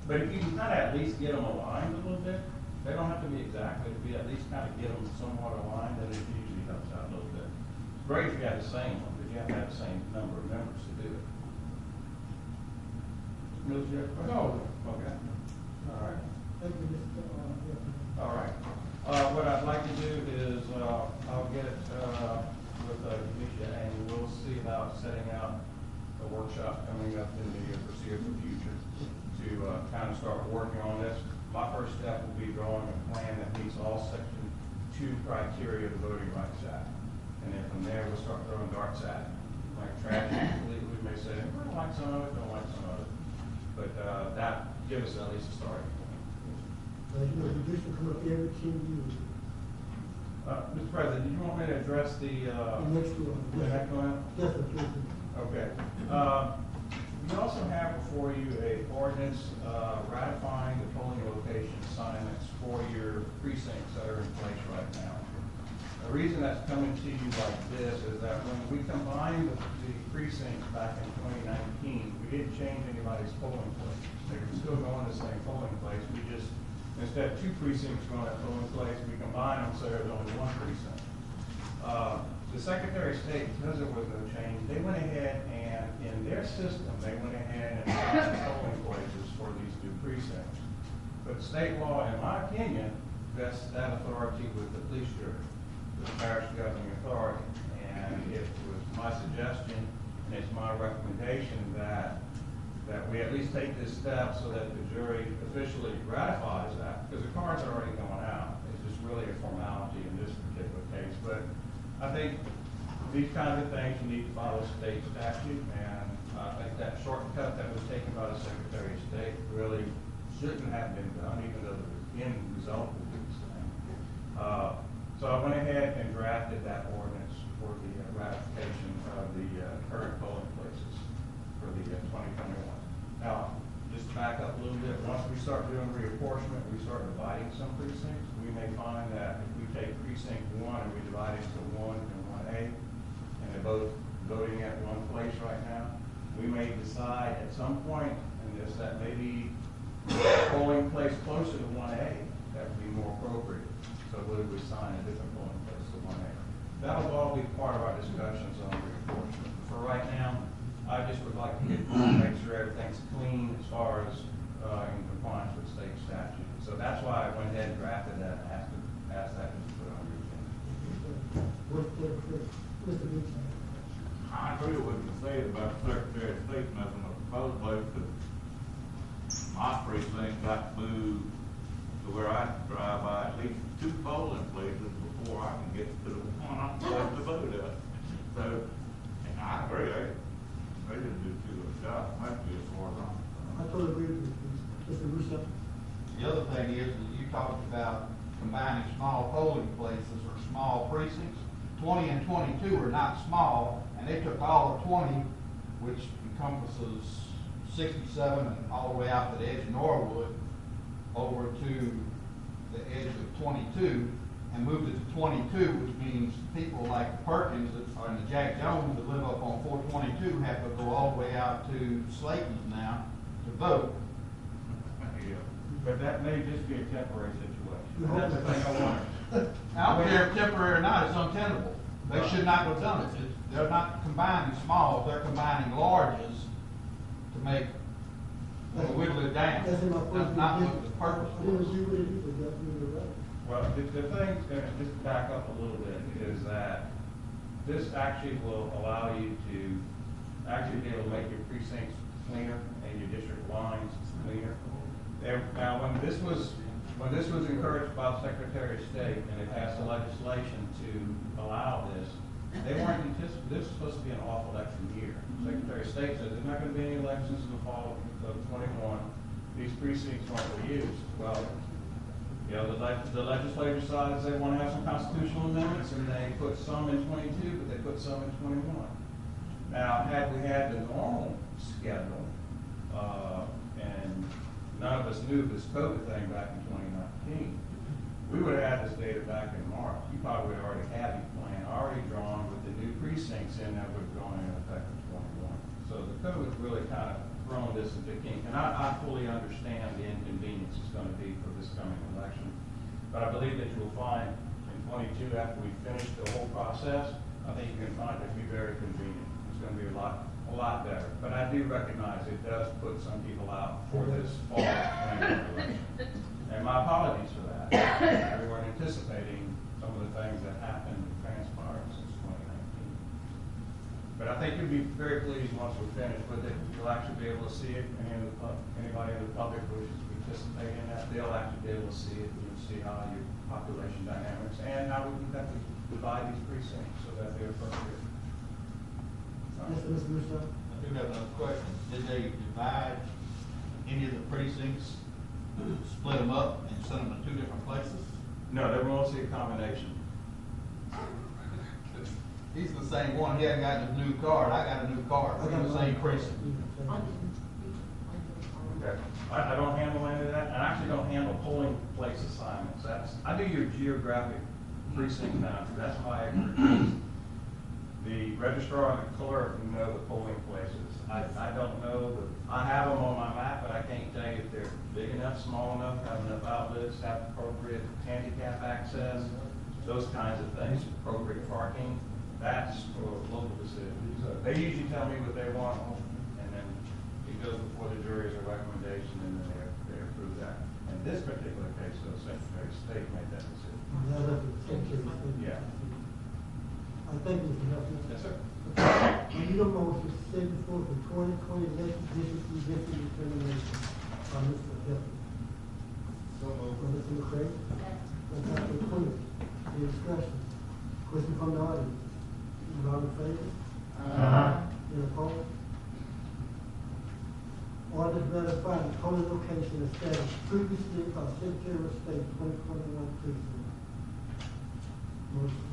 but if you can kind of at least get them aligned a little bit, they don't have to be exact, but if you at least kind of get them somewhat aligned, then it usually helps out a little bit. It's great if you have the same one, but you have to have the same number of members to do it. Mills, you have a question? No. Okay. All right. Thank you, Mr. All right. What I'd like to do is I'll get with Felicia, and we'll see about setting out a workshop coming up in the foreseeable future to kind of start working on this. My first step will be drawing a plan that meets all Section 2 criteria of the Voting Rights Act. And then from there, we'll start throwing darts at it. Like trash, we may say, we don't like some of it, don't like some of it. But that gives us at least a starting point. You know, the district come up every 10 years. Mr. President, did you want me to address the Next one. next one? Yes, sir, please. Okay. We also have before you a ordinance ratifying the polling location assignments for your precincts that are in place right now. The reason that's coming to you like this is that when we combined the precincts back in 2019, we didn't change anybody's polling place. They were still going to the same polling place. We just, instead of 2 precincts going to that polling place, we combined them so there was only 1 precinct. The Secretary of State, because there was no change, they went ahead and in their system, they went ahead and assigned polling places for these 2 precincts. But state law, in my opinion, vests that authority with the police jury, the parish governing authority. And it was my suggestion, and it's my recommendation that we at least take this step so that the jury officially ratifies that, because the cards are already going out. It's just really a formality in this particular case. But I think these kinds of things, you need to follow state statute, and I think that shortcut that was taken by the Secretary of State really shouldn't have been done, even though the end result was the same. So I went ahead and drafted that ordinance for the ratification of the current polling places for the 2021. Now, just to back up a little bit, once we start doing reapportionment, we start dividing some precincts, we may find that if we take precinct 1 and we divide it into 1 and 1A, and they're both voting at one place right now, we may decide at some point in this that maybe polling place closer to 1A, that would be more appropriate. So we would assign a different polling place to 1A. That'll all be part of our discussions on reapportionment. For right now, I just would like to make sure everything's clean as far as in compliance with state statute. So that's why I went ahead and drafted that and asked that to be put on your agenda. Mr. Beach. I agree with what you said about the Secretary of State messing with the poll place, but my precinct got moved to where I can drive by at least 2 polling places before I can get to the one I'm supposed to vote at. So, and I agree, they didn't do too good a job, might be as far as I totally agree with you, Mr. Russo. The other thing is that you talked about combining small polling places or small precincts. 20 and 22 are not small, and they took all of 20, which encompasses 67 and all the way out to the edge of Norwood, over to the edge of 22, and moved it to 22, which means people like the Perkins and the Jack Jones that live up on 422 have to go all the way out to Slayton's now to vote. But that may just be a temporary situation. That's the thing I want. I don't care if temporary or not, it's untenable. They should not have done it. They're not combining smalls, they're combining larges to make, whittle it down. That's in my That's not what the purpose I didn't was. agree with you, but definitely right. Well, the thing, just to back up a little bit, is that this actually will allow you to actually be able to make your precincts cleaner and your district lines cleaner. Now, when this was encouraged by the Secretary of State and they passed the legislation to allow this, they weren't anticipating, this was supposed to be an off election year. The Secretary of State said there's not going to be any elections in the fall of 21. These precincts weren't used. Well, you know, the legislature decided they want to have some constitutional amendments, and they put some in 22, but they put some in 21. Now, had we had the normal schedule, and none of us knew this COVID thing back in 2019, we would have had this data back in March. You probably would already have your plan already drawn with the new precincts in that would have gone into effect in 21. So the COVID really kind of thrown this into kink. And I fully understand the inconvenience it's going to be for this coming election. But I believe that you will find in 22, after we finish the whole process, I think you can find it to be very convenient. It's going to be a lot better. But I do recognize it does put some people out for this fall election. And my apologies for that. We weren't anticipating some of the things that happened and transpired since 2019. But I think you'll be very pleased once we're finished with it. You'll actually be able to see it, and anybody in the public who wishes to participate in that, they'll actually be able to see it. You'll see how your population dynamics and how we can have to divide these precincts so that they're appropriate. Yes, Mr. Russo? I do have another question. Did they divide any of the precincts, split them up and send them to two different places? No, they were mostly a combination. He's the same one. He hadn't gotten a new card. I got a new card. We're in the same precinct. Okay. I don't handle any of that. I actually don't handle polling place assignments. I do your geographic precinct boundary. That's my expertise. The registrar and the clerk know the polling places. I don't know I have them on my map, but I can't tell you if they're big enough, small enough, have enough outlets, have appropriate handicap access, those kinds of things, appropriate parking. That's for local decisions. So they usually tell me what they want, and then it goes before the jury as a recommendation, and then they approve that. In this particular case, the Secretary of State made that decision. Yeah. I thank you, Mr. Huffman. Yes, sir. I need a motion to set before the 2020 election district determination by Mr. Huffman. So moved. By Mr. McCray. By Dr. Quinn. Any discussion? Question from the audience? All in favor? Any opposed? Order to ratify the polling location established previously by Secretary of State 2021 precinct. Motion.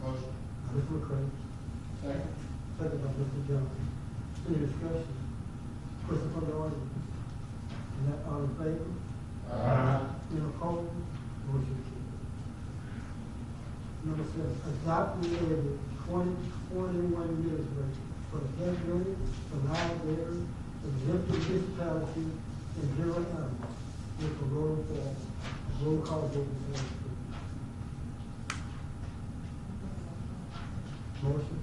Motion. Mr. McCray. Second. Second by Mr. Johnson. Any discussion? Question from the audience? Not all in favor? Any opposed? Motion carries. Number 7, adopt the levy 2021 millage rate for the head unit, allowed area, exempted municipality, and general animal, with a roll form, roll call vote is on. Motion.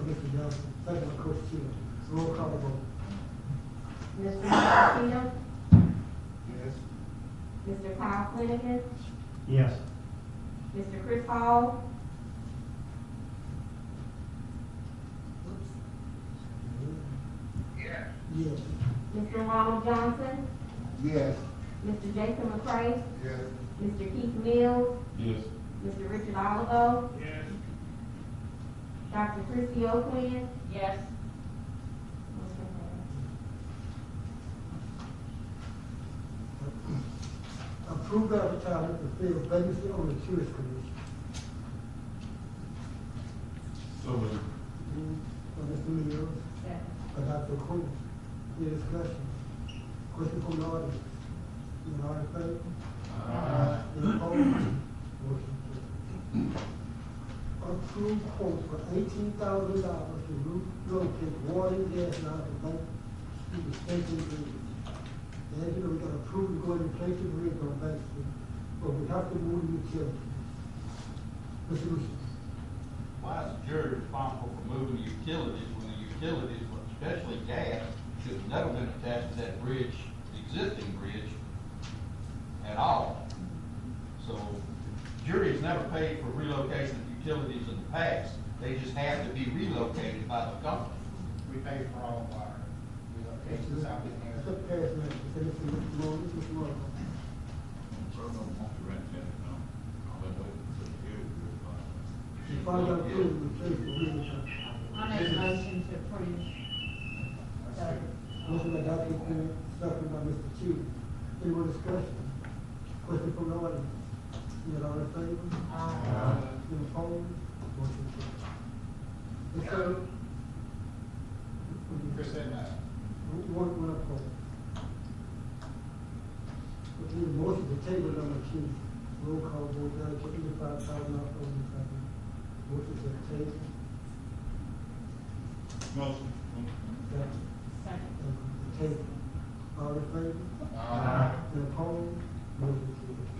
Mr. Johnson, second by Coach Cheatham. Roll call vote. Mr. Cheatham? Yes. Mr. Kyle Flanagan? Yes. Mr. Chris Hall? Yes. Yes. Mr. Ronald Johnson? Yes. Mr. Jason McCray? Yes. Mr. Keith Mills? Yes. Mr. Richard Oliver? Yes. Dr. Christy O'Quinn? Yes. Motion passed. Approve advertisement to fill vacancy on the Tourist Commission. So moved. By Mr. Mills. By Dr. Quinn. Any discussion? Question from the audience? All in favor? Any opposed? Motion carries. Approve quote for $18,000 to relocate water and gas line to Bank Street Extension Bridge. As you know, we got approved to go ahead and place the bridge on Bank Street, but we have to move the utility. Mr. Lucian. Why is the jury responsible for moving the utilities when the utilities, especially gas, should have never been attached to that bridge, existing bridge, at all? So, juries never paid for relocation of utilities in the past. They just have to be relocated by the company. We pay for all of our relocations out in here. Mr. President, Mr. Morgan, Mr. Morgan. You find out who we place the bridge on. I make a motion to approve. Motion by Dr. Quinn, second by Mr. Chief. Any more discussion? Question from the audience? All in favor? Any opposed? Motion carries. Mr. Chris said that. One opposed. We need a motion to table number 2. Roll call vote, down to $85,000 for the company. Motion to table. Motion. Second. Table. All in favor? Any opposed? Motion carries.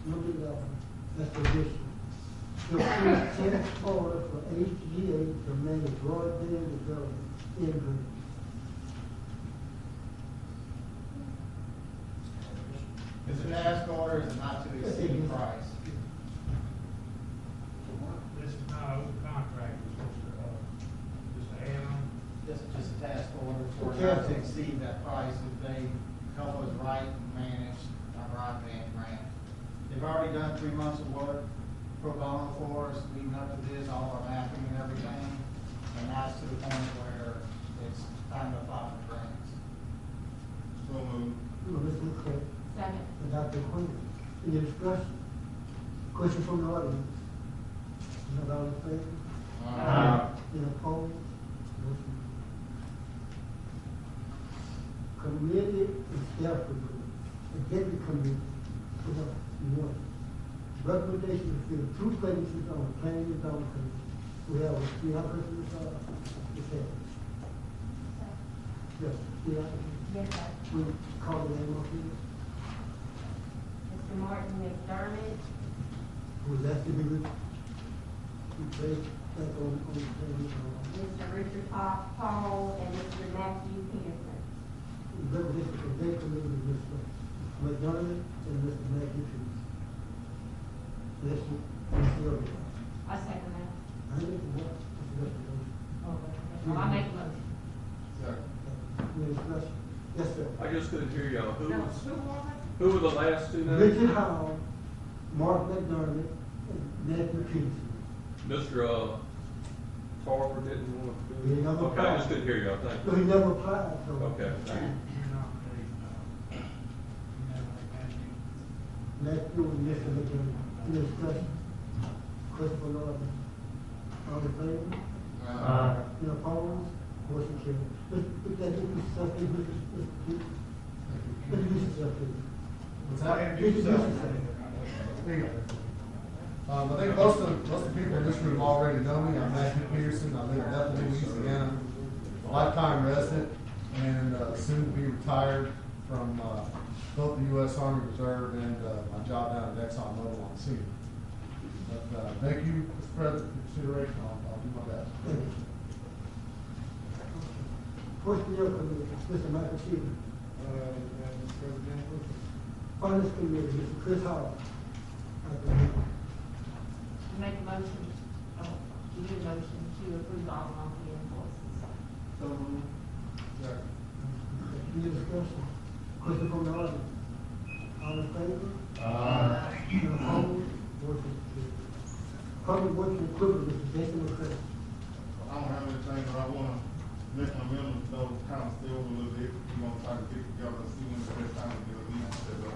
Number 11, that's the addition. To approve tennis order for HGA to manage broadband development in Green. It's an ask order, it's not to exceed price. to exceed that price if they help us write and manage our broadband grant. They've already done 3 months of work pro bono for us, leading up to this, all our mapping and everything. And now it's to the point where it's time to apply for grants. So moved. Mr. McCray. Second. And Dr. Quinn. Any discussion? Question from the audience? Not all in favor? Any opposed? Motion. Committee and staff report. Executive committee. One. Recommendation to fill 2 vacancies on the planning and zoning committee. We have three applicants, yes, three applicants. Yes, sir. We call the name of you. Mr. Martin McDermott, Who is asked to be replaced, back on the planning and zoning. Mr. Richard Paul, and Mr. Matthew Peterson. Recommendation for executive committee is Mr. McDermott and Mr. Matthew Peterson. Yes, Mr. I second that. I think the what? Well, I make a motion. Any discussion? Yes, sir. I just couldn't hear y'all. Who No, was, who was it? who were the last two names? Richard Howell, Mark McDermott, and Matthew Peterson. Mr. Tarver didn't want to He do it? never Okay, I just applied. couldn't hear y'all. Thank So you. he never applied, so. Okay, thank you. Matthew and Mr. McDermott. Any discussion? Question for the audience? All in favor? Any opposed? Motion carried. Mr. Introduce yourself, please, Mr. Peterson. Introduce yourself, please. What's that? Introduce yourself. I think most of the people in this room already know me. I'm Matthew Peterson. I live in Bethlehem, Louisiana. Lifetime resident and soon to be retired from both the U.S. Army Reserve and my job down at ExxonMobil on scene. But thank you, Mr. President, for consideration. I'll do my best. Thank you. Personnel committee, Mr. Michael Sheehan. Finance committee, Mr. Chris Howard. Make a motion, you need a motion to approve all monthly invoices. Any discussion? Question from the audience? All in favor? Any opposed? Motion carried. Public Works and Equipment, Mr. Jason McCray. I don't have anything, but I wanna let my members know, kind of stay over a little bit. We gonna try to get together and see when the best time to get a meeting set up.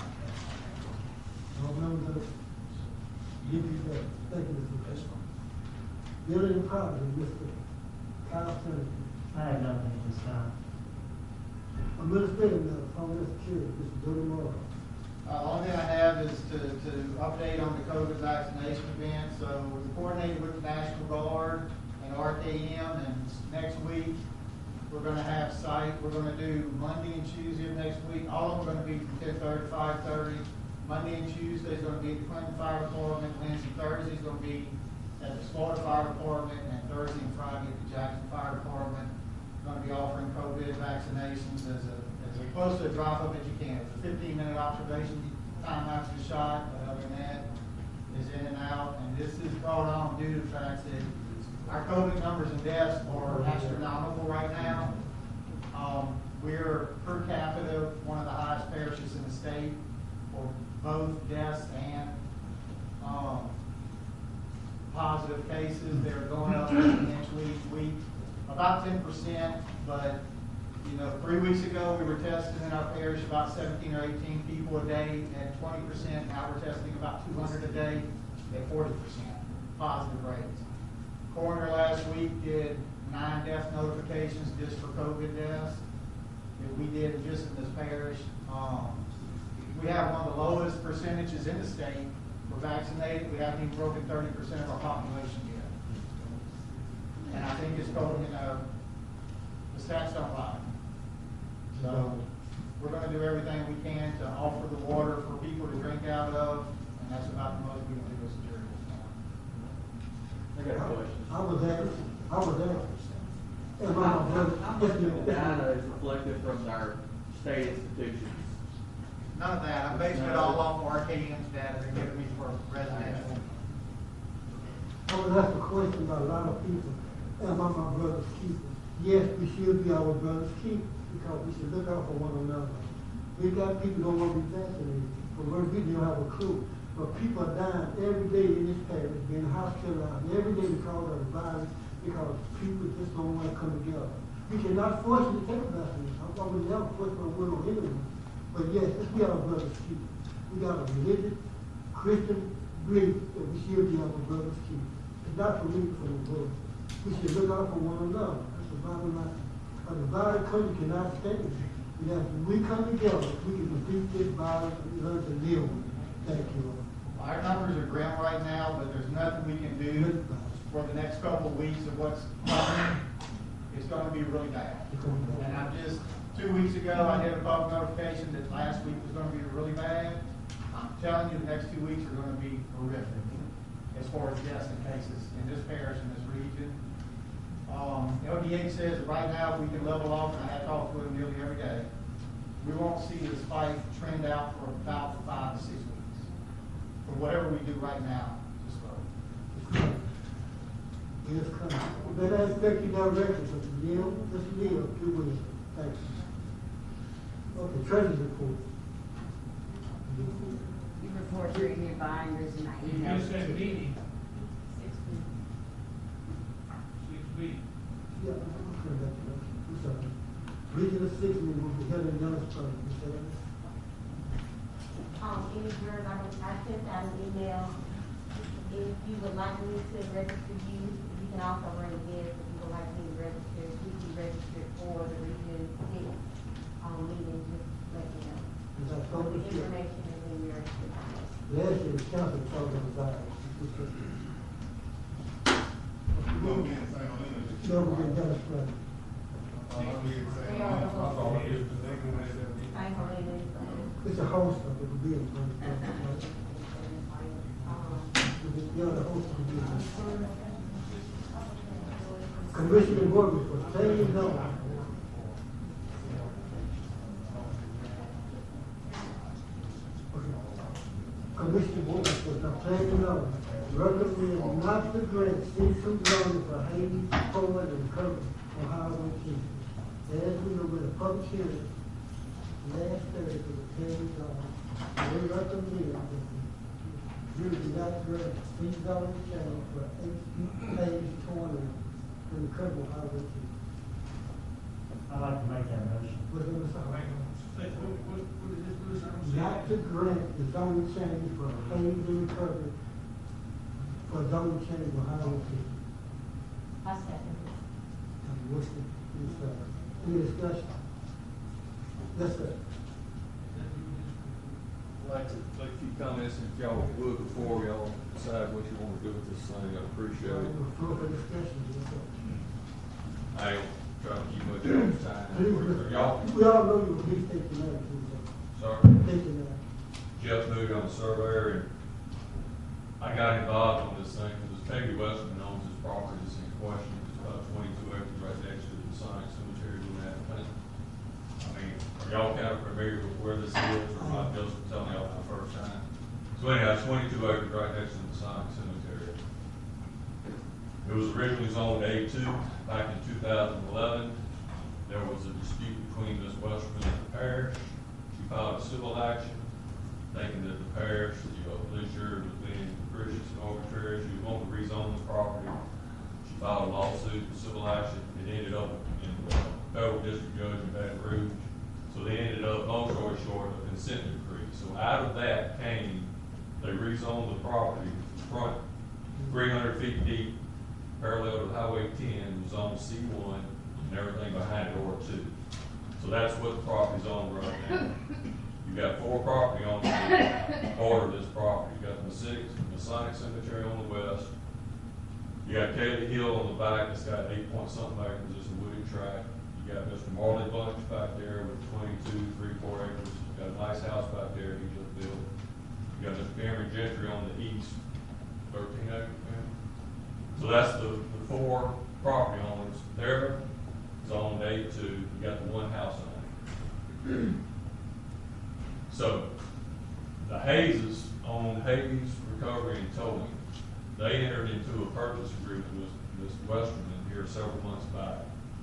All members of the DPW, thank you, Mr. McCray. Building and Property, Mr. Kyle Kennedy. I have nothing at this time. Administrative matter, Homeland Security, Mr. Billy Morrow. Only thing I have is to update on the COVID vaccination event. So we coordinated with the National Guard and RKM, and next week, we're gonna have we're gonna do Monday and Tuesday of next week. All of them are gonna be from 10:30 to 5:30. Monday and Tuesday is gonna be at the Clinton Fire Department. Wednesday, Thursday is gonna be at the Florida Fire Department, and Thursday and Friday at the Jackson Fire Department. We're gonna be offering COVID vaccinations as close to a drop of it you can. It's a 15-minute observation time after the shot, but other than that, is in and out. And this is brought on due to the fact that our COVID numbers and deaths are astronomical right now. We're per capita one of the highest parishes in the state for both deaths and positive cases. They're going up exponentially each week, about 10%, but 3 weeks ago, we were testing in our parish about 17 or 18 people a day at 20%. Now we're testing about 200 a day at 40% positive rates. Coroner last week did 9 death notifications just for COVID deaths that we did just in this parish. We have one of the lowest percentages in the state for vaccinated. We haven't even broken 30% of our population yet. And I think it's going, the stats don't lie. So we're going to do everything we can to offer the water for people to drink out of, and that's about the most we can do as a jury. I got a question. I was there. And my brother, Data is reflected from our state institutions. None of that. I'm basing it all off RKM's data they're giving me for residential. I was asked a question by a lot of people. Am I my brother's keeper? Yes, we should be our brother's keeper. because we should look out for one another. We got people who don't want to be vaccinated, but most people don't have a clue. But people are dying every day in this parish, being hospitalized every day because of the virus, because people just don't want to come together. We cannot force you to take a vaccine. I would never force my will on anyone. But yes, let's be our brother's keeper. We got a religious, Christian belief that we should be our brother's keeper. It's not for me, for the world. We should look out for one another. That's the bottom line. A divided country cannot stand. When we come together, we can defeat this virus and learn to live with it. Thank you. Our numbers are grim right now, but there's nothing we can do for the next couple of weeks of what's coming. It's gonna be really bad. And I'm just, 2 weeks ago, I did a public notification that last week was gonna be really bad. I'm telling you, the next 2 weeks are gonna be horrific as far as deaths and cases in this parish, in this region. LDH says that right now, if we can level off, and I have talked to them nearly every day, we won't see this fight trend out for about 5 to 6 weeks. For whatever we do right now, just vote. Yes, come. We better expect you directly, but just live, do with it. Thank you. Okay, treasurer's report. You report your in your binders and I You emailed just it said to you. meeting, 6 6 weeks. feet. Yeah, I'm sure that's right. I'm sorry. Regional 6 meeting will be held in Youngstown. Any jurors, I sent out an email. If you would like me to register you, you can also run again. If you would like me to register, we can register for the Region 6 meeting, just let me know. Is that The public? information is in your. Last year, the council told us about it. You gonna be in St. Helena? No, we're going to Youngstown. I'm gonna be in St. They are the Helena. host. It's a host of the building. Yeah, the host of the building. Commissioner Morgan for saying no. Commissioner Morgan for saying no. Recommend not to grant citizen loan for Haiti, Poland, and Kirby on Highway 2. As we know, with a public hearing last Thursday for the Haiti loan, they recommend that you do not grant $3 change for Haiti, Poland, and Kirby on Highway 2. I'd like to make that motion. What's in the song? What is this? Not to grant the zone change for Haiti and Kirby for zone change on Highway 2. I second it. Any discussion? Yes, sir. I'd like to make a few comments if y'all would before y'all decide what you want to do with this thing. I'd appreciate it. Floor for discussion, yes, sir. I ain't trying to keep much of your time. Y'all, We all know you, please take the matter, please, sir. sorry. Take the matter. Jeff Moody, I'm a surveyor, and I got involved on this thing because Peggy Westman owns this property that's in question. It's about 22 acres right next to the Sonic Cemetery in Atlanta. I mean, are y'all kind of familiar with where this is, or am I just telling y'all for the first time? So anyhow, it's 22 acres right next to the Sonic Cemetery. It was originally zoned A2 back in 2011. There was a dispute between Ms. Westerman and the parish. She filed a civil action, thinking that the parish, police jury was being capricious and arbitrary. She was wanting to rezone the property. She filed a lawsuit, a civil action. It ended up in the federal district judge in Baton Rouge. So they ended up, long story short, a consent decree. So out of that came, they rezoned the property front 300 feet deep, parallel to Highway 10, was on C1, and everything behind it R2. So that's what the property's on right now. You got 4 property owners that order this property. You got the Masonic Cemetery on the west. You got Kaylee Hill on the back that's got 8-point-something acres. It's a wooded tract. You got Mr. Marley Bunch back there with 4 acres. You got a nice house back there he just built. You got Mr. Cameron Gentry on the east, 13 acres. So that's the 4 property owners. They're zoned A2. You got the 1 house on it. So the Hayeses own Hayes Recovery and Towing. They entered into a purchase agreement with Ms. Westerman here several months back.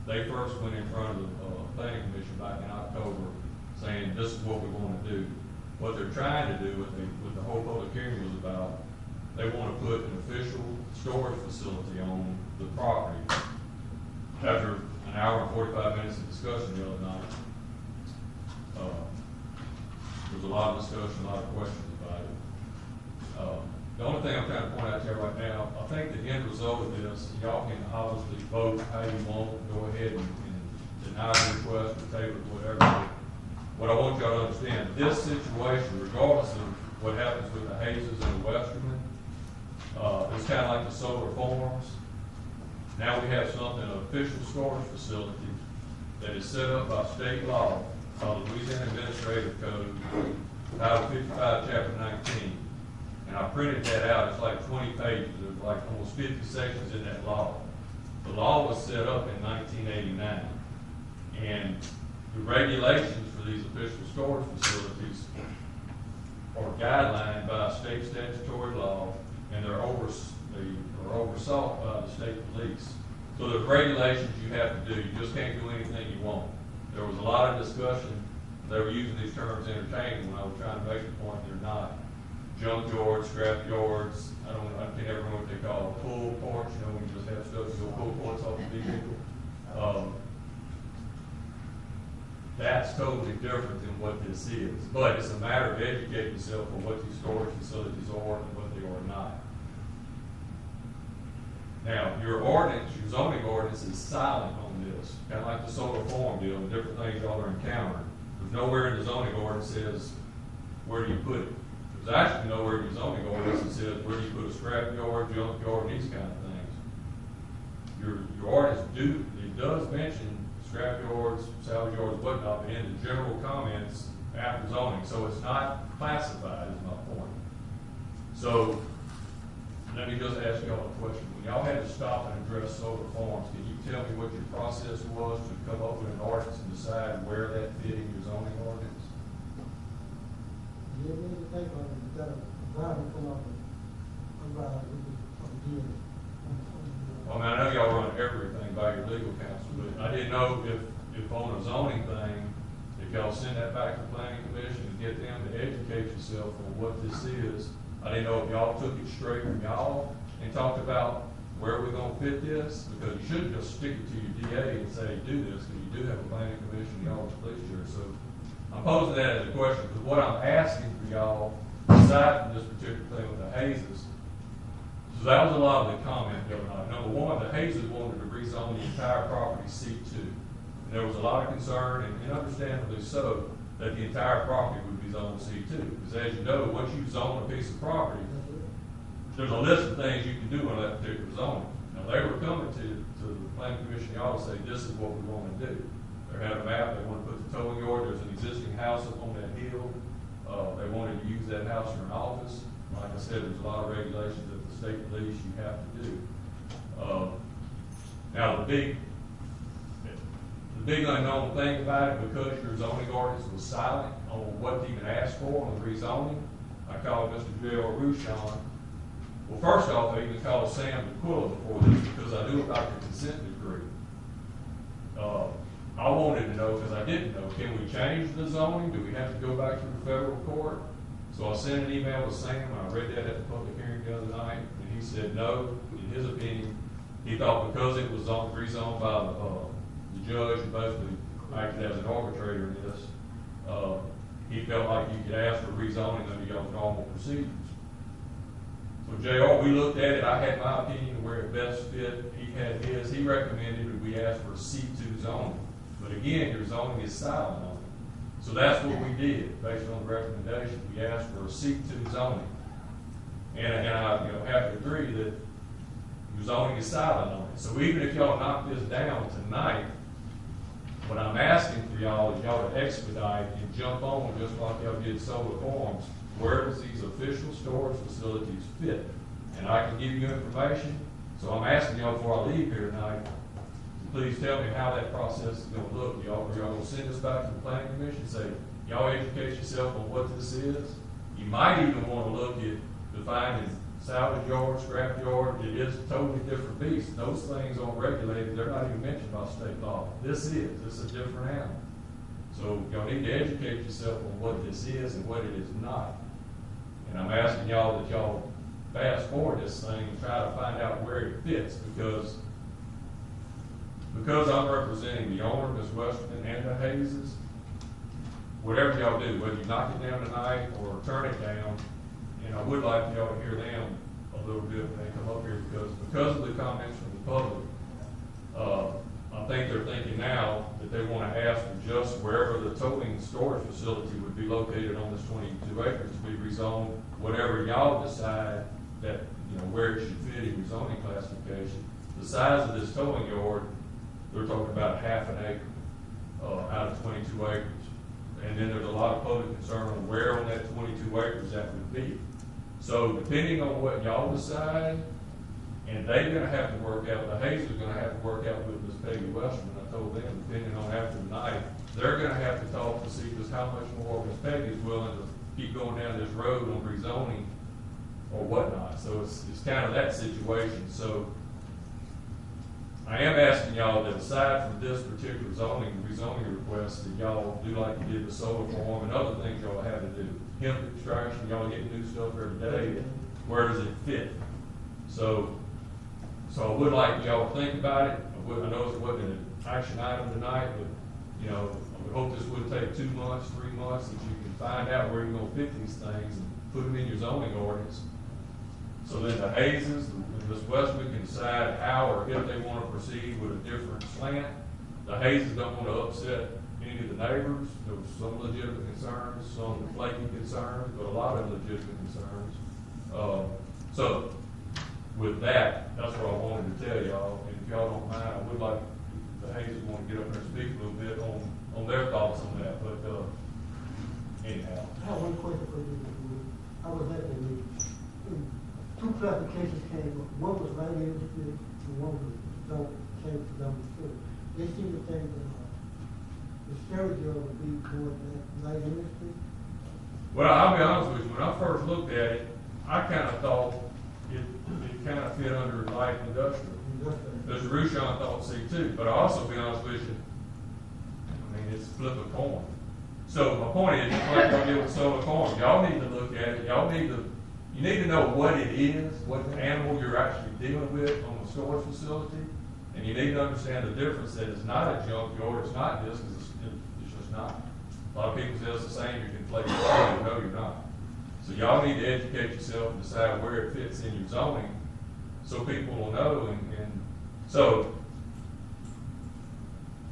they first went in front of the planning commission back in October saying this is what we want to do. What they're trying to do, what the whole public hearing was about, they want to put an official storage facility on the property. After an hour and 45 minutes of discussion the other night, there was a lot of discussion, a lot of questions about it. The only thing I'm trying to point out to you right now, I think the end result of this, y'all can obviously vote how you want, go ahead and deny the request or table it, whatever. What I want y'all to understand, this situation, regardless of what happens with the Hazes and the Westerman, it's kind of like the solar farms. Now we have something, an official storage facility that is set up by state law, called the Louisiana Administrative Code, Title 55, Chapter 19. And I printed that out. It's like 20 pages. There's like almost 50 sections in that law. The law was set up in 1989. And the regulations for these official storage facilities are guidelined by state statutory law, and they're oversaw by the state police. So there's regulations you have to do. You just can't do anything you want. There was a lot of discussion. They were using these terms interchangeably when I was trying to make the point they're not. Junk yards, scrap yards, I can't ever remember what they call it, pull ports, you know, when you just have stuff, you go pull ports off the vehicle. That's totally different than what this is. But it's a matter of educating yourself on what these storage facilities are and what they are not. Now, your ordinance, your zoning ordinance is silent on this, kind of like the solar farm deal and different things y'all are encountering. There's nowhere in the zoning ordinance that says, where do you put it? There's actually nowhere in the zoning ordinance that says, where do you put a scrap yard, junk yard, and these kind of things. Your ordinance does mention scrap yards, salvage yards, whatnot, but in the general comments after zoning, so it's not classified, is my point. So, let me just ask y'all a question. When y'all had to stop and address solar farms, can you tell me what your process was to come up with an ordinance and decide where that fit in your zoning ordinance? Yeah, we need to think on it. You got a driving come up and ride with the deal. Well, I mean, I know y'all run everything by your legal counsel, but I didn't know if on a zoning thing, if y'all send that back to the planning commission and get them to educate yourself on what this is. I didn't know if y'all took it straight from y'all and talked about where we're going to fit this, because you shouldn't just stick it to your DA and say, do this, because you do have a planning commission, y'all are police here. So I'm posing that as a question, because what I'm asking for y'all, aside from this particular thing with the Hazes, so that was a lot of the comment the other night. Number one, the Hazes wanted to rezone the entire property C2. And there was a lot of concern, and understandably so, that the entire property would be zoned C2. Because as you know, once you zone a piece of property, there's a list of things you can do on that particular zone. Now, they were coming to the planning commission, y'all to say, this is what we want to do. They had a map, they want to put the towing yard, there's an existing house up on that hill. They wanted to use that house for an office. Like I said, there's a lot of regulations that the state police you have to do. Now, the big unknown thing about it, because your zoning ordinance was silent on what to even ask for on the rezoning, I called Mr. J.R. Ruchon. Well, first off, I even called Sam DeQuilla before this, because I knew about the consent decree. I wanted to know, because I didn't know, can we change the zoning? Do we have to go back to the federal court? So I sent an email to Sam, and I read that at the public hearing the other night, and he said no. In his opinion, he thought because it was rezoned by the judge, who basically acted as an arbitrator in this, he felt like you could ask for rezoning under your normal procedures. So JR, we looked at it. I had my opinion of where it best fit. He had his. He recommended that we ask for a C2 zoning. But again, your zoning is silent on it. So that's what we did based on the recommendation. We asked for a C2 zoning. And I have to agree that your zoning is silent on it. So even if y'all knock this down tonight, what I'm asking for y'all is y'all to expedite and jump on, just like y'all did solar farms, where does these official storage facilities fit? And I can give you information. So I'm asking y'all before I leave here tonight, please tell me how that process is going to look. Y'all going to send this back to the planning commission and say, y'all educate yourself on what this is? You might even want to look at defining salvage yard, scrap yard, it is a totally different beast. Those things aren't regulated, they're not even mentioned by state law. This is a different animal. So y'all need to educate yourself on what this is and what it is not. And I'm asking y'all that y'all fast forward this thing and try to find out where it fits, because I'm representing the owner, Ms. Westerman, and the Hayeses, whatever y'all do, whether you knock it down tonight or turn it down, and I would like y'all to hear them a little bit when they come up here, because of the comments from the public, I think they're thinking now that they want to ask for just wherever the towing and storage facility would be located on this 22 acres to be rezoned, whatever y'all decide that, where it should fit in your zoning classification. The size of this towing yard, they're talking about half an acre out of 22 acres. And then there's a lot of public concern on where on that 22 acres that would be. So depending on what y'all decide, and they're going to have to work out, the Hayes is going to have to work out with Ms. Peggy Westerman. I told them, depending on after the night, they're going to have to talk to see just how much more Ms. Peggy is willing to keep going down this road on rezoning or whatnot. So it's kind of that situation. So I am asking y'all that aside from this particular rezoning request, that y'all do like you did the solar farm and other things y'all had to do. Hemp extraction, y'all get new stuff every day. Where does it fit? So I would like y'all to think about it. I know it wasn't an action item tonight, but I would hope this wouldn't take 2 months, 3 months, that you can find out where you're going to fit these things and put them in your zoning ordinance. So then the Hayeses and Ms. Westwood can decide how or if they want to proceed with a different slant. The Hayeses don't want to upset any of the neighbors. There was some legitimate concerns, some flaky concerns, but a lot of legitimate concerns. So with that, that's what I wanted to tell y'all. And if y'all don't mind, I would like the Hayeses want to get up there and speak a little bit on their thoughts on that. But anyhow. I have one question for you. I was at the meeting. Two classifications came up. One was light industry and one was came to number 2. They seem to think that the strategy would be toward that light industry. Well, I'll be honest with you. When I first looked at it, I kind of thought it kind of fit under light industrial. Mr. Rushion thought so too. But I'll also be honest with you, I mean, it's flip a coin. So my point is, just like I did with solar farm, y'all need to look at it. You need to know what it is, what animal you're actually dealing with on the storage facility, and you need to understand the difference that it's not a junkyard, it's not this, because it's just not. A lot of people say it's the same, you can play with it, no, you're not. So y'all need to educate yourself and decide where it fits in your zoning, so people will know, and so,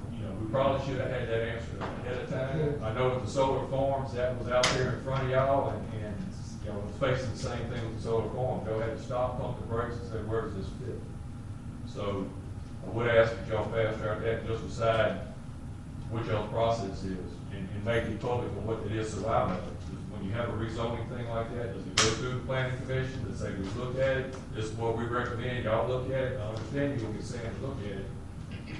we probably should have had that answer ahead of time. I know with the solar farms, that was out there in front of y'all, and it's facing the same thing with the solar farm. Go ahead and stop, pump the brakes, and say, where does this fit? So I would ask that y'all fast track that and just decide what y'all's process is, and make it public on what it is, so I know. When you have a rezoning thing like that, does it go through the planning commission to say, we look at it, this is what we recommend, y'all look at it? I understand you're gonna be saying to look at it,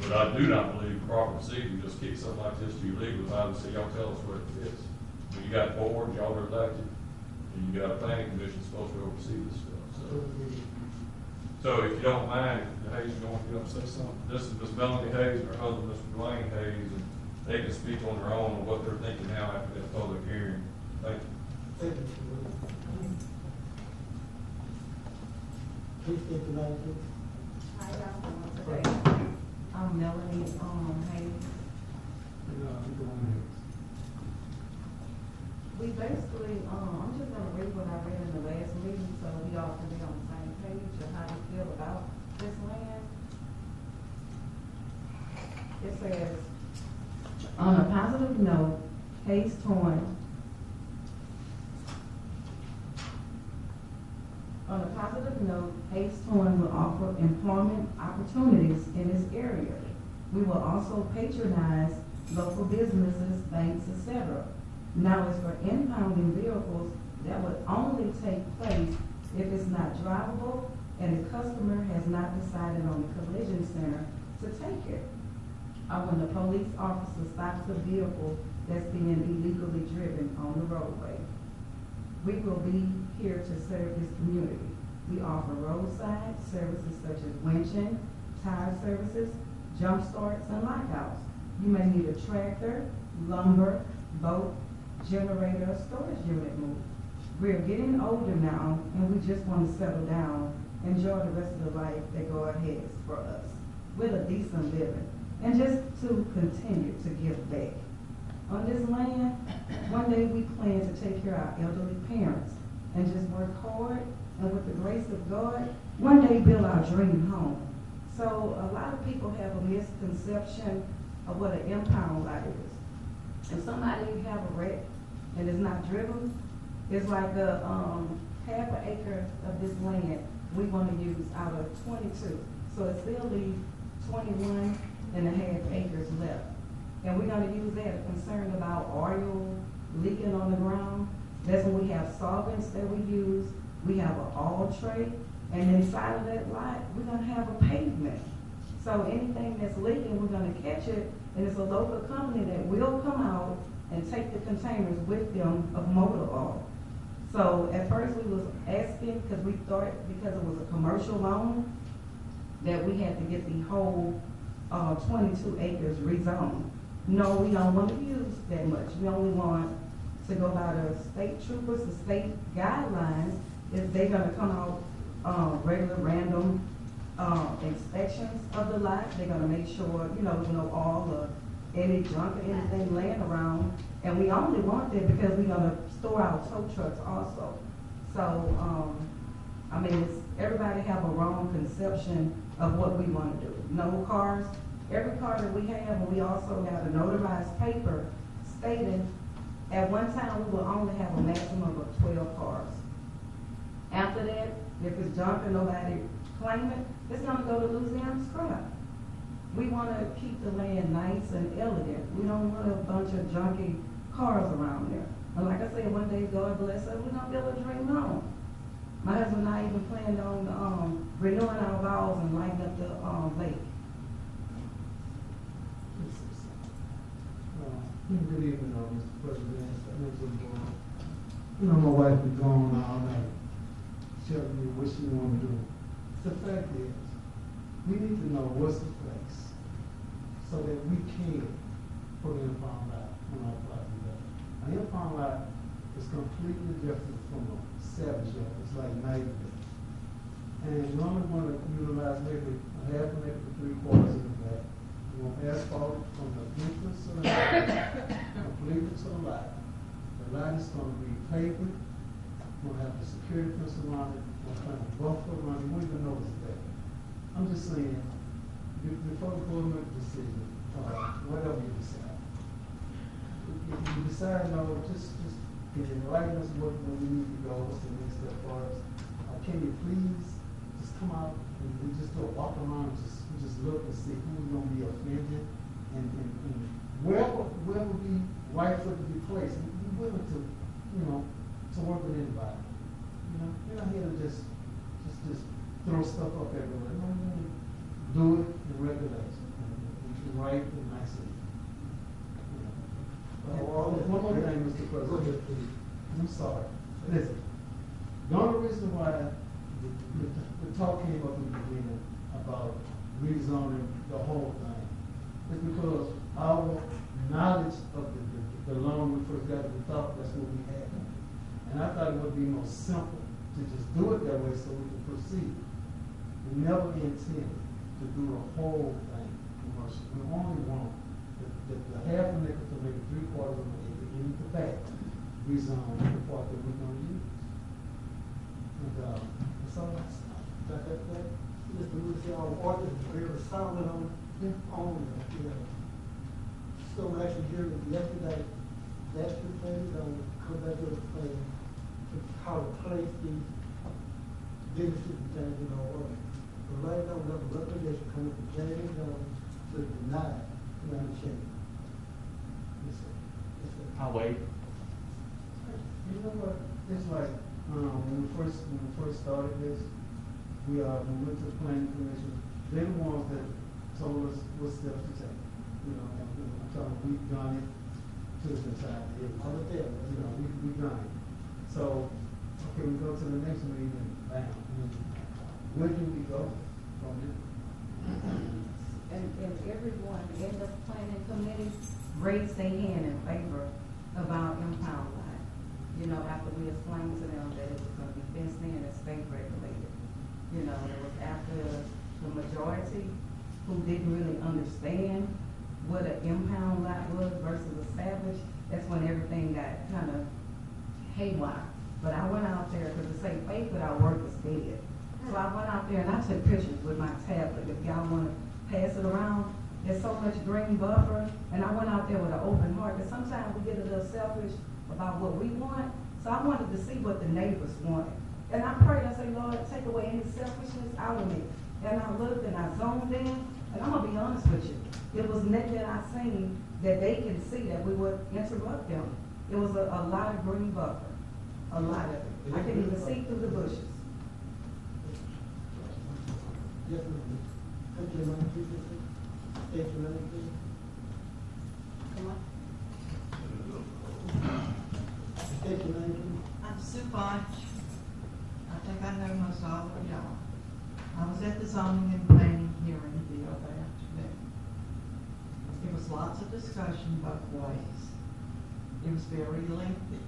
but I do not believe proper procedure just kick something like this to your legal advisor and say, y'all tell us where it fits. When you got board, y'all are elected, and you got a planning commission supposed to oversee this stuff. So if you don't mind, if the Hayes, you want to get up and say something? This is Ms. Melanie Hayes and her husband, Mr. Dwayne Hayes, and they can speak on their own on what they're thinking now after that public hearing. Thank you. Thank you. Please state your name, please. Hi, y'all doing today? I'm Melanie Hayes. We basically, I'm just gonna read what I read in the last meeting, so we all can be on the same page of how we feel about this land. It says, on a positive note, Hayes Torn. On a positive note, Hayes Torn will offer employment opportunities in this area. We will also patronize local businesses, banks, etc. Now, as for impounding vehicles, that would only take place if it's not drivable and the customer has not decided on the collision center to take it, or when the police officer stops a vehicle that's being illegally driven on the roadway. We will be here to serve this community. We offer roadside services such as winching, tire services, jump starts, and lockouts. You may need a tractor, lumber, boat, generator, or storage unit moved. We're getting older now, and we just want to settle down, enjoy the rest of the life that God has for us, with a decent living, and just to continue to give back. On this land, one day we plan to take care of our elderly parents and just work hard, and with the grace of God, one day build our dream home. So a lot of people have a misconception of what an impound lot is. If somebody have a wreck and is not driven, it's like a half an acre of this land we want to use out of 22. So it still leaves 21 and a half acres left. And we're going to use that. Concerned about oil leaking on the ground. That's when we have solvents that we use. We have an all tray. And inside of that lot, we're going to have a pavement. So anything that's leaking, we're going to catch it. And it's a local company that will come out and take the containers with them of motor oil. So at first we was asking, because we thought because it was a commercial loan, that we had to get the whole 22 acres rezoned. No, we don't want to use that much. We only want to go by the state troopers, the state guidelines. If they're going to come out regular random inspections of the lot, they're going to make sure, no all or any junk or anything laying around. And we only want that because we're going to store our tow trucks also. So, everybody have a wrong conception of what we want to do. No cars. Every car that we have, and we also got a notarized paper stating at one time we will only have a maximum of 12 cars. After that, if it's junk and nobody claim it, it's going to go to Louisiana scrap. We want to keep the land nice and elegant. We don't want a bunch of junky cars around there. And like I said, one day, God bless us, we're going to build a dream home. My husband and I even planned on renewing our vows and lighting up the lake. Good evening, Mr. President, members of the board. My wife been gone all night, telling me what she want to do. The fact is, we need to know what's the place so that we can put an impound lot on our property. An impound lot is completely different from a savage yard. It's like night and day. And we only want to utilize maybe a half an acre to 3/4 of the back. We want asphalt from the entrance to the lot, completely to the lot. The lot is going to be pavement. We'll have the security fence around it. We'll have a buffer around it. We won't even notice that. I'm just saying, before the board make a decision, whatever you decide, if you decide, no, just can you enlighten us what we need to go, what's the next step for us? Can you please just come out and just do a walk around and just look and see who's going to be offended and wherever would be right for it to be placed. We're willing to, to work with anybody. We're not here to just throw stuff up everywhere. No, do it in regulation and right and nicely. One more thing, Mr. President. I'm sorry. Listen, the only reason why the talk came up in the beginning about rezoning the whole thing is because our knowledge of the loan we first got, we thought that's what we had. And I thought it would be more simple to just do it that way so we can proceed. We never intended to do the whole thing commercial. We only want the half an acre to make it 3/4 of an acre in the back rezone the part that we're going to use. And that's all I said. Mr. Lewis, our ordinance is very solid on so actually here yesterday, that's the plan, come back with a plan to how to place these businesses and things in our ordinance. But right now, we have a recommendation coming from planning and zoning to deny land change. Yes, sir. Yes, sir. I'll wait. You know what? It's like when we first started this, we went to the planning commission. They were the ones that told us what steps to take. And I'm talking, we've done it to the entire area. We've done it. So can we go to the next meeting? Where do we go from this? And everyone in the planning committee raised their hand in favor about impound lot. You know, after we explained to them that it was gonna be fenced in and state regulated. You know, it was after the majority who didn't really understand what an impound lot was versus established, that's when everything got kind of haywire. But I went out there, because to say faith without work is dead. So I went out there and I took pictures with my tablet. If y'all want to pass it around, there's so much green buffer. And I went out there with an open heart, because sometimes we get a little selfish about what we want. So I wanted to see what the neighbors wanted. And I prayed, I said, Lord, take away any selfishness out of me. And I looked and I zoned in, and I'm going to be honest with you. It was nothing that I seen that they can see that we would interrupt them. It was a lot of green buffer, a lot of it. I can even see through the bushes. Yes, ma'am. Thank you, ma'am. Thank you, ma'am. Come on. Thank you, ma'am. I'm Sue Bunch. I think I know most all of y'all. I was at the zoning and planning hearing the other afternoon. There was lots of discussion both ways. It was very lengthy.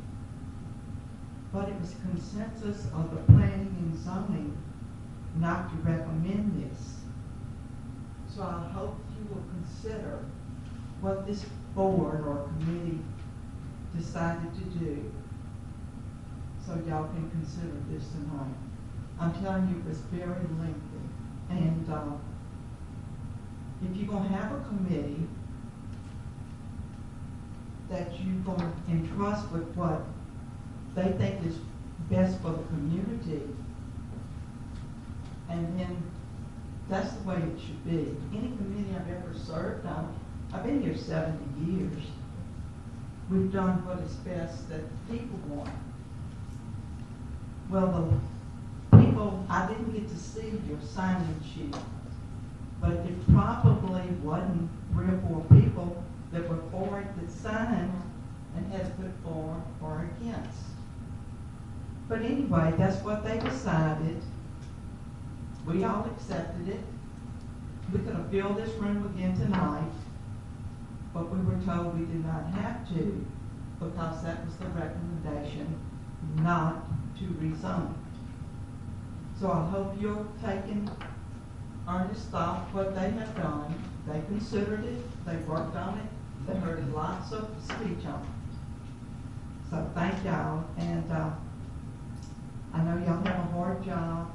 But it was consensus of the planning and zoning not to recommend this. So I hope you will consider what this board or committee decided to do, so y'all can consider this tonight. I'm telling you, it was very lengthy. And if you're gonna have a committee that you're gonna entrust with what they think is best for the community, and then that's the way it should be. Any committee I've ever served on, I've been here 70 years. We've done what is best that people want. Well, the people, I didn't get to see your sign-in sheet, but it probably wasn't 3 or 4 people that were for it that signed and had to put for or against. But anyway, that's what they decided. We all accepted it. We could have filled this room again tonight, but we were told we did not have to, because that was the recommendation not to rezone. So I hope you're taking earnest thought what they have done. They considered it, they worked on it, they heard lots of speech on it. So thank y'all, and I know y'all have a hard job,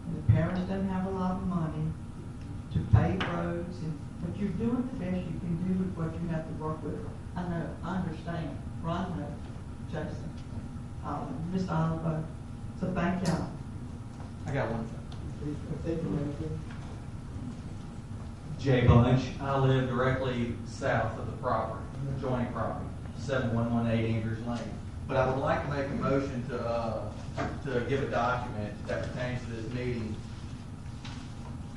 and the parish doesn't have a lot of money to pave roads, but you're doing the best you can do with what you have to work with. I know, I understand. Ron knows, Jason, Mr. Oliver. So thank y'all. I got one. Thank you, ma'am. Jay Bunch. I live directly south of the property, adjoining property, 7118 Andrews Lane. But I would like to make a motion to give a document that pertains to this meeting.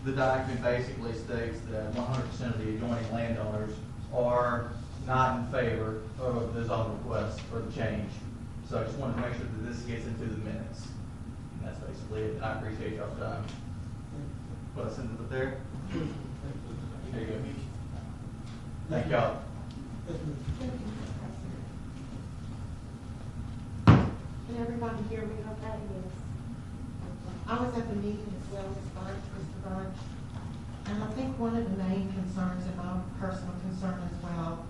The document basically states that 100% of the adjoining landowners are not in favor of the zone request for the change. So I just wanted to make sure that this gets into the minutes. And that's basically it. I appreciate y'all's time. Put us into it there. There you go. Thank y'all. Can everybody hear me okay? Yes. I was at the meeting as well as Bunch, Mr. Bunch, and I think one of the main concerns, and my personal concern as well,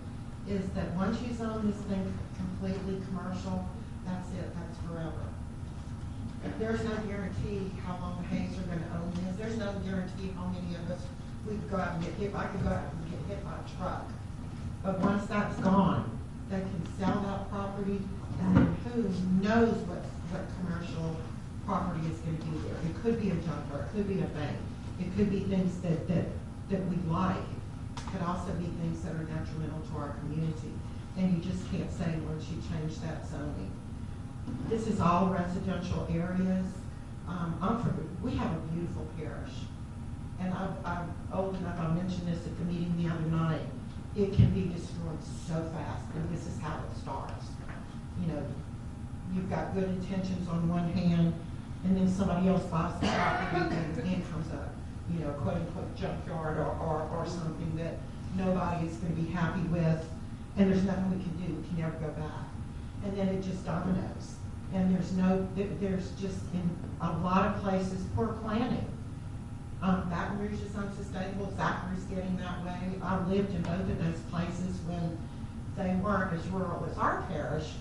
is that once you zone this thing completely commercial, that's it, that's forever. There's no guarantee how long the Hayes are gonna own this. There's no guarantee how many of us we could go out and get hit. I could go out and get hit by a truck. But once that's gone, they can sell that property, and then who knows what commercial property is gonna be there. It could be a junkyard, it could be a bank, it could be things that we like. It could also be things that are detrimental to our community. And you just can't say once you change that zoning. This is all residential areas. We have a beautiful parish. And I'm old enough, I mentioned this at the meeting the other night. It can be destroyed so fast, and this is how it starts. You know, you've got good intentions on one hand, and then somebody else buys the property and comes up, you know, quote unquote junkyard or something that nobody is gonna be happy with, and there's nothing we can do, we can never go back. And then it just dominoes. And there's just in a lot of places poor planning. Baton Rouge is unsustainable, Zachary's getting that way. I lived in both of those places when they weren't as rural as our parish,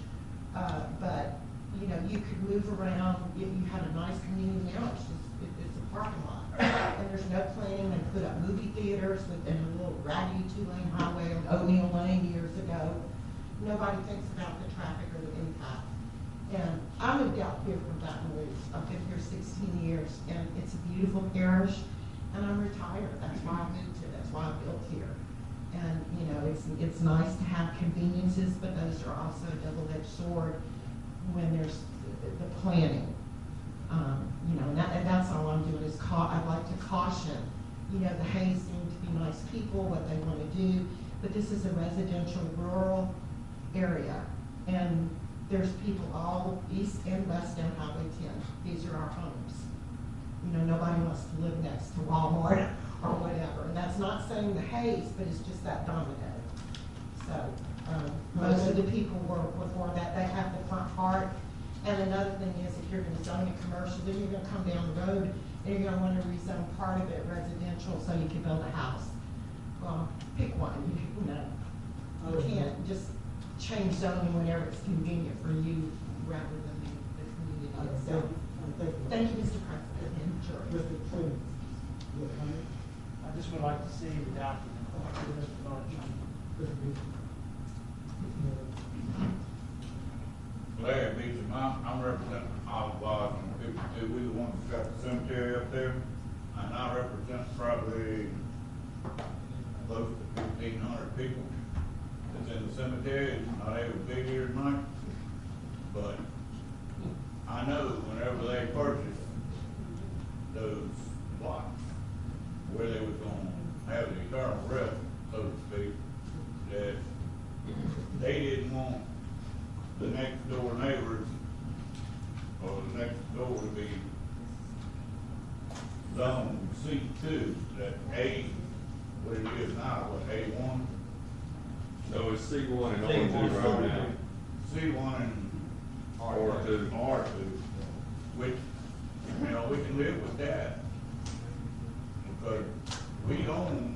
but, you know, you could move around, you had a nice community now, it's a parking lot. And there's no planning, they put up movie theaters within a little raggedy two-lane highway on O'Neill Lane years ago. Nobody thinks about the traffic or the impact. And I moved out here from Baton Rouge. I've been here 16 years, and it's a beautiful parish, and I'm retired. That's why I moved here. That's why I built here. And, you know, it's nice to have conveniences, but those are also a double-edged sword when there's the planning. You know, and that's all I'm doing is I'd like to caution. You know, the Hayes seem to be nice people, what they want to do, but this is a residential rural area, and there's people all east and west down Highway 10. These are our homes. You know, nobody wants to live next to Walmart or whatever. And that's not saying the Hayes, but it's just that domino. So most of the people were for that. They have the front heart. And another thing is, if you're going to zone it commercial, then you're going to come down the road and you're going to want to rezone part of it residential so you can build a house. Well, pick one. You know, you can't just change zoning whenever it's convenient for you rather than the community itself. Thank you, Mr. President and jury. Mr. Clinton, your comment? I just would like to see the document. Mr. Bunch. Larry Beecham, I'm representing Olive Lodge and 52. We the ones that got the cemetery up there, and I represent probably close to 1,500 people that's in the cemetery, not able to be here tonight. But I know whenever they purchased those lots, where they was gonna have the eternal rest, so to speak, that they didn't want the next door neighbors or the next door to be zoned C2, that A, what it is now, what, A1? So it's C1 and R2 right now. C1 and R2. R2, which, you know, we can live with that. Because we own,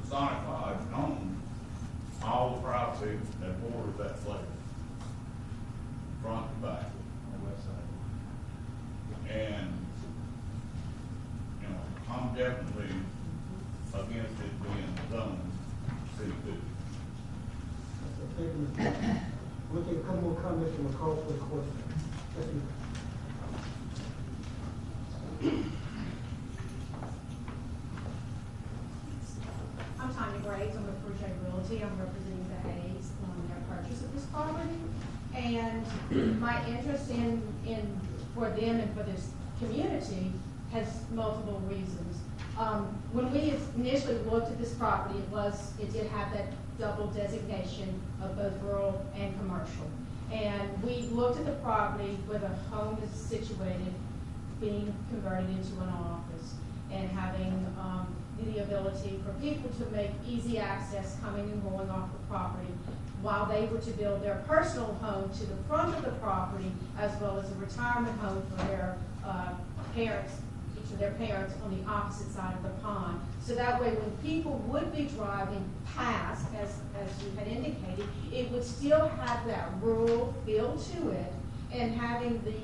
Sonic Lodge owns all the property that borders that place, front to back. And, you know, I'm definitely against it being zoned C2. We'll take a couple more comments from the call for the question. I'm Tanya Graves, I'm with Parish Realty, I'm representing the Hayes on their purchase of this property. And my interest in for them and for this community has multiple reasons. When we initially looked at this property, it did have that double designation of both rural and commercial. And we looked at the property where the home is situated, being converted into an office, and having the ability for people to make easy access coming and going off the property while they were to build their personal home to the front of the property, as well as a retirement home for their parents, each of their parents on the opposite side of the pond. So that way when people would be driving past, as you had indicated, it would still have that rural feel to it, and having the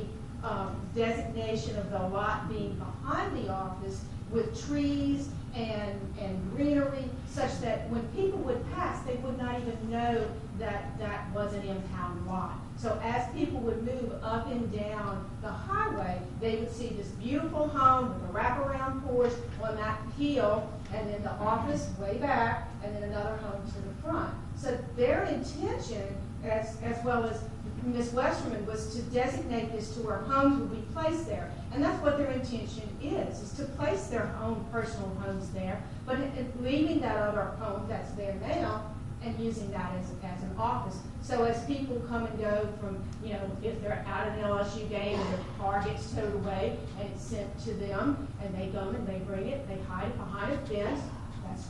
designation of the lot being behind the office with trees and greenery, such that when people would pass, they would not even know that that was an impound lot. So as people would move up and down the highway, they would see this beautiful home with a wraparound porch on that hill, and then the office way back, and then another home to the front. So their intention, as well as Ms. Westerman, was to designate this to where homes would be placed there. And that's what their intention is to place their own personal homes there, but leaving that other home that's there now and using that as an office. So as people come and go from, you know, if they're at an LSU game and their car gets towed away and it's sent to them, and they go and they bring it, they hide it behind a fence that's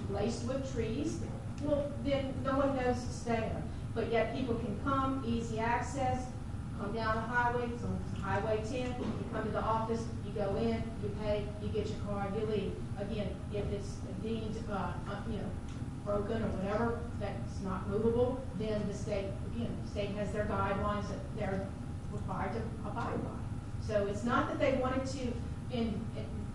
laced with trees, well, then no one knows it's there. But yet people can come, easy access, come down the highway, so it's Highway 10, you come to the office, you go in, you pay, you get your car, you leave. Again, if it's deemed, you know, broken or whatever, that's not movable, then the state, again, the state has their guidelines that they're required to abide by. So it's not that they wanted to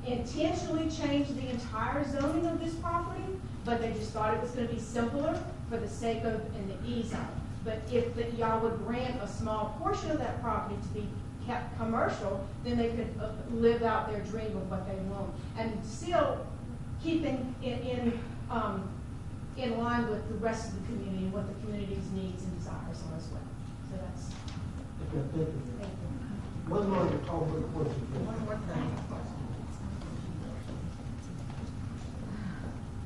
intentionally change the entire zoning of this property, but they just thought it was going to be simpler for the sake of and the ease of it. But if y'all would grant a small portion of that property to be kept commercial, then they could live out their dream of what they want, and still keeping in line with the rest of the community and what the community's needs and desires are as well. So that's. Okay, thank you. Thank you. One more call for the question. One more thing.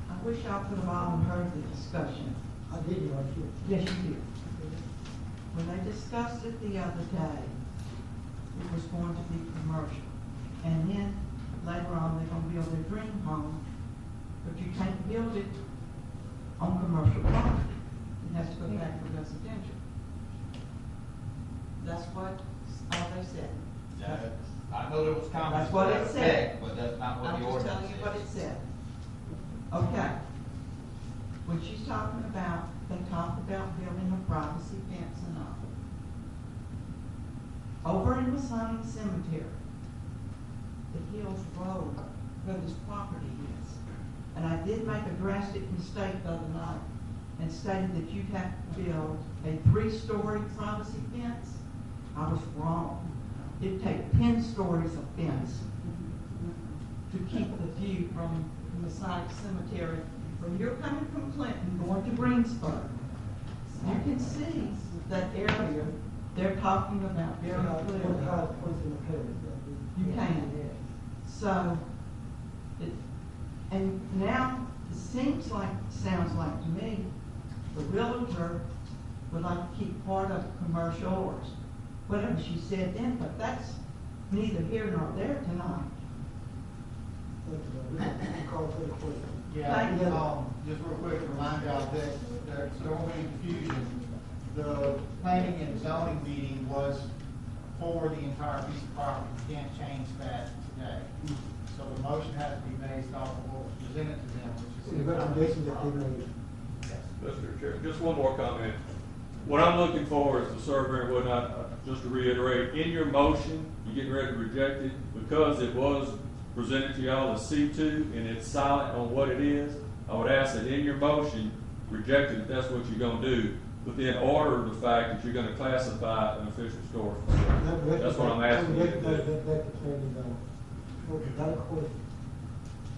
I wish y'all could have all heard the discussion. I did, you right here. Yes, you did. When they discussed it the other day, it was going to be commercial. And then later on, they're gonna build their dream home, but you can't build it on commercial property. It has to go back to residential. That's what they said. I know there was comments. That's what to it that said. effect, but that's not what I'm the just ordinance telling you what it says. said. Okay. When she's talking about, they talked about building a privacy fence and all. Over in Masonic Cemetery, the Hills Road, where this property is. And I did make a drastic mistake the other night and stated that you'd have to build a 3-story privacy fence. I was wrong. It'd take 10 stories of fence to keep the view from the Masonic Cemetery. When you're coming from Clinton, going to Greensburg, you can see that area they're talking about very clearly. You can. So, and now it sounds like to me, the realtor would like to keep part of commercial or whatever she said then, but that's neither here nor there tonight. Yeah, just real quick to remind y'all that there won't be any confusion. The planning and zoning meeting was for the entire piece of property. You can't change that today. So the motion has to be based off of what was presented to them, which is The recommendation that they made. Mr. Chair, just one more comment. What I'm looking for is the survey and whatnot, just to reiterate, in your motion, you're getting ready to reject it because it was presented to y'all as C2 and it's silent on what it is. I would ask that in your motion, reject it if that's what you're going to do, but then order the fact that you're going to classify an official store. That's what I'm asking you to do. Okay, got a question.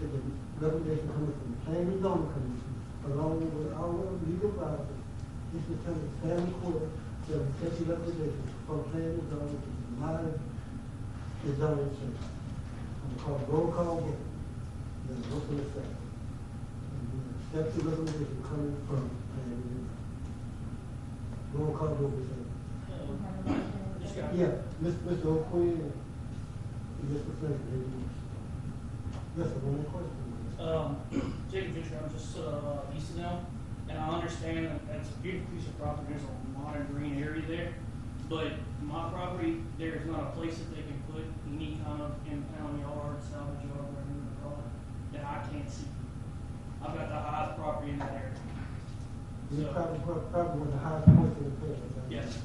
If the recommendation coming from the planning and zoning commission, along with our legal advisor, this is kind of family court, the executive recommendation from planning and zoning to mine the zoning change. I'm gonna call roll call vote. Then vote for the second. Accept the recommendation coming from planning and zoning. Roll call vote for second. Yeah, Mr. O'Quinn. Mr. Franklin, yes, one more question. Jacob Fisher, I'm just east of them, and I understand that that's a beautiful piece of property. There's a modern green area there, but my property, there is not a place that they can put any kind of impound yard, salvage yard, whatever you want to call it, that I can't see. I've got the highest property in that area. Your So, probably one of the highest points in the parish. yes.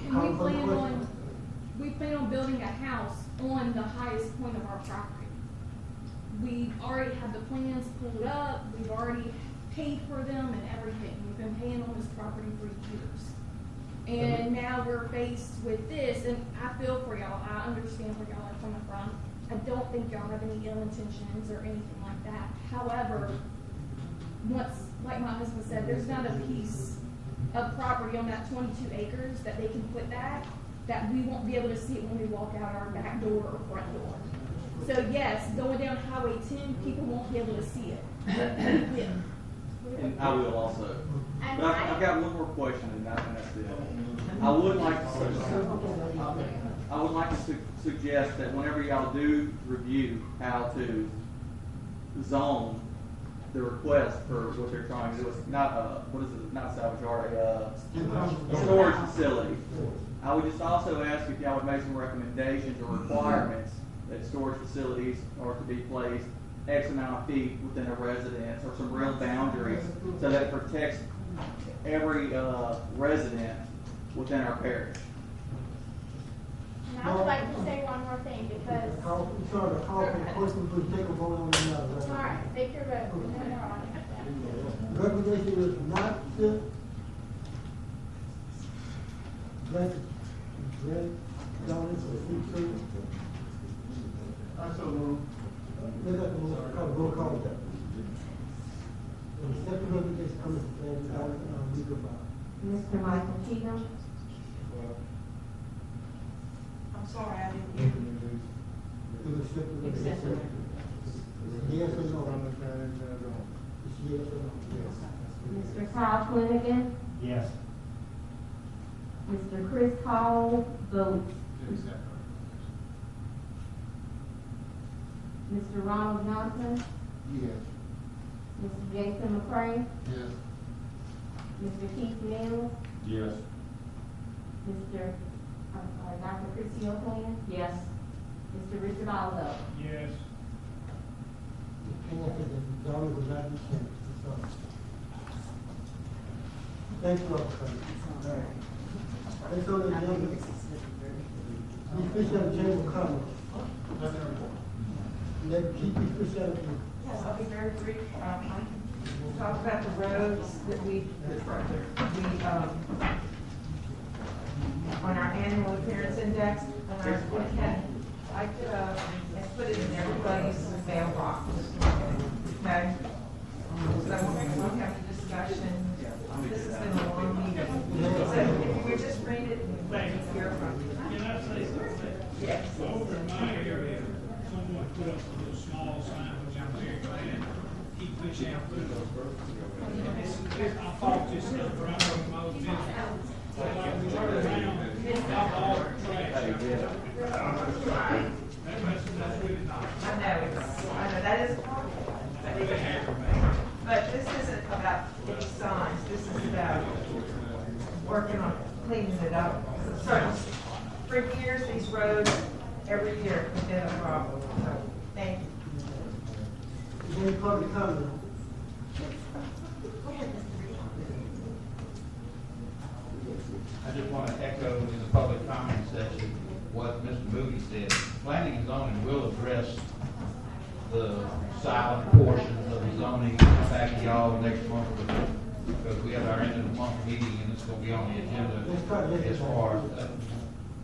And we plan on building a house on the highest point of our property. We already have the plans pulled up, we've already paid for them and everything. We've been paying on this property for years. And now we're faced with this, and I feel for y'all, I understand where y'all are coming from. I don't think y'all have any ill intentions or anything like that. However, once, like my husband said, there's not a piece of property on that 22 acres that they can put that we won't be able to see it when we walk out our back door or front door. So yes, going down Highway 10, people won't be able to see it. Yeah. And I will also. But I've got one more question, and that's it. I would like to suggest that whenever y'all do review how to zone the request for what they're trying to do, it's not not salvage yard, a storage facility. I would just also ask if y'all would make some recommendations or requirements that storage facilities are to be placed X amount of feet within a residence, or some real boundaries, so that it protects every resident within our parish. And I would like to say one more thing, because. I'm sorry, the call for the question, please take a vote on the matter. All right, take your vote. Recommendation is not to grant dollars for food service. I so move. Let that roll call that. The second recommendation comes from legal file. Mr. Michael Cheatham, I'm sorry, I didn't It was strictly. Excessive. Yes or no? It's yes or no? Yes. Mr. Kyle Flanagan, Yes. Mr. Chris Hall votes. Mr. Ronald Johnson, Yes. Mr. Jason McCray, Yes. Mr. Keith Mills, Yes. Dr. Christie O'Connor. Yes. Mr. Richard Aldo. Yes. And I think the dollar was not in change. Thank you all for coming. All right. Let's go to the agenda. The official Chamber of Commerce. Let keep the official. Yes, I'll be very brief. We'll talk about the roads that we on our annual appearance index, and I put it in everybody's mailbox. Okay? So we'll have a discussion. This has been a long meeting. So if you would just read it and let me hear from you. Can I say something? Yes. Over in my area, someone put up a little small sign, which I'm very glad, keep pushing out through those. I fought this stuff right over my old business. So like we turn around, dump all the trash out there. That's really nice. I know, that is a problem. Really happy, But this isn't about any signs, this is about working on cleaning it up. So, for years, these roads, every year, have been a problem, so, thank you. Is there any public comment? I just want to echo in the public comment section what Mr. Moody said. Planning and zoning will address the silent portions of the zoning. Come back to y'all next month because we have our end of the month meeting and it's going to be on the agenda as far as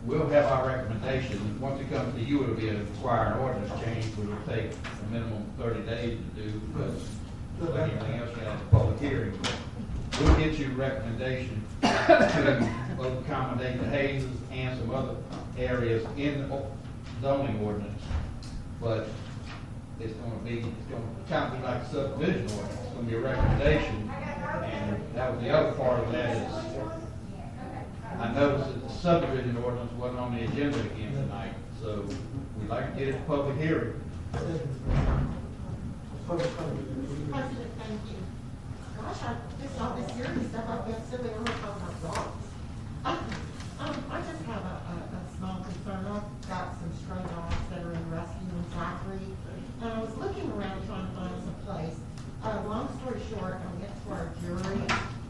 we'll have our recommendations. Once it comes to you, it'll be a required ordinance change, which will take a minimum of 30 days to do because like everything else, you have a public hearing. We'll get you recommendations to both accommodate the hazes and some other areas in the zoning ordinance. But it's going to kind of be like a subdivision ordinance. It's going to be a recommendation. And that was the other part of that is I noticed that the subdivision ordinance wasn't on the agenda again tonight. So we'd like to get it to public hearing. President, thank you. Gosh, all this serious stuff, I've got silly on about my dogs. I just have a small concern. I've got some stray dogs that are in rescue in Zachary. And I was looking around trying to find some place. Long story short, I went to our jury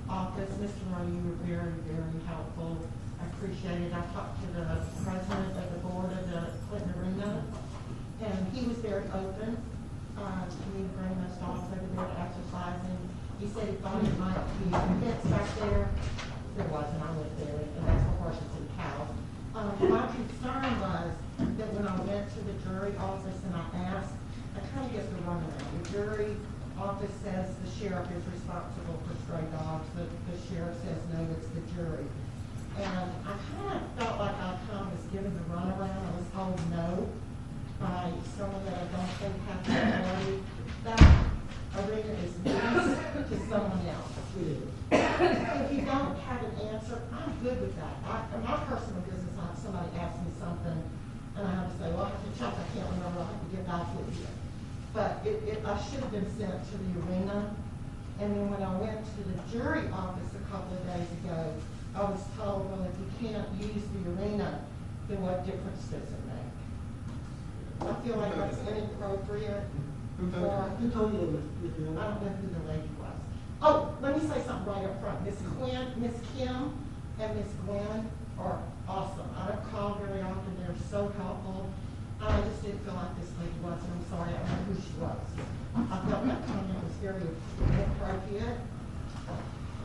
office. Mr. Rowe, you were very, very helpful. I appreciate it. I talked to the president of the board of the Clinton Arena, and he was very open. We bring those dogs over there to exercising. He said he thought it might be a fence back there. There wasn't. I went there, and that's for horses and cows. My concern was that when I went to the jury office and I asked, I kind of get the runaround. The jury office says the sheriff is responsible for stray dogs. The sheriff says no, it's the jury. And I kind of felt like I was given the runaround. I was told no by someone that I don't think has the authority. That arena is new. to someone else. If you don't have an answer, I'm good with that. In my personal business, if somebody asks me something, and I have to say, well, I have to check, I can't remember, I'll have to get back with you. But I should have been sent to the arena. And then when I went to the jury office a couple of days ago, I was told, well, if you can't use the arena, then what difference does it make? I feel like that's inappropriate. Who told you that, Mr. Young? I don't know who the lady was. Oh, let me say something right up front. Miss Kim, and Miss Gwen are awesome. I don't call very often. They're so helpful. I just didn't feel like this lady was, and I'm sorry, I don't know who she was. I felt that comment was very inappropriate.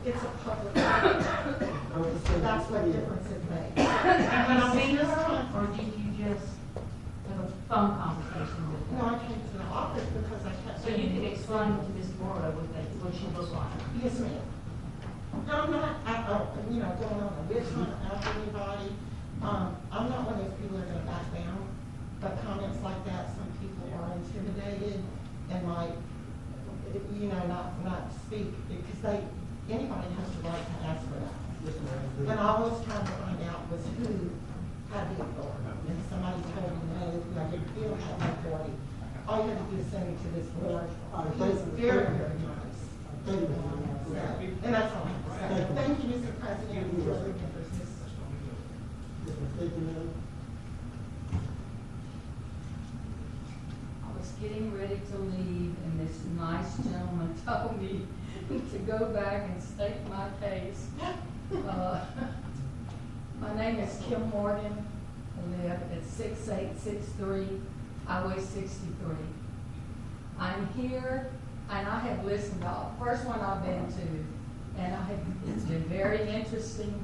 It's a public meeting. That's what difference it makes. And I mean, or did you just have a phone conversation with her? No, I came to the office because I kept. So you could explain to Ms. Mora what she looked like? Yes, ma'am. No, I'm not, going on a witch hunt after anybody. I'm not one of those people that are gonna back down. But comments like that, some people are intimidated and might, not speak, because anybody has the right to ask for that. And I was trying to find out was who had the authority. And somebody told me no, who I didn't feel had the authority. All you have to do is send me to this board. He's very, very nice. And that's all I have to say. Thank you, Mr. President, for your members. Thank you, ma'am. I was getting ready to leave, and this nice gentleman told me to go back and state my case. My name is Kim Morgan. I live at 6863 Highway 63. I'm here, and I have listened to the first one I've been to, and it's been very interesting,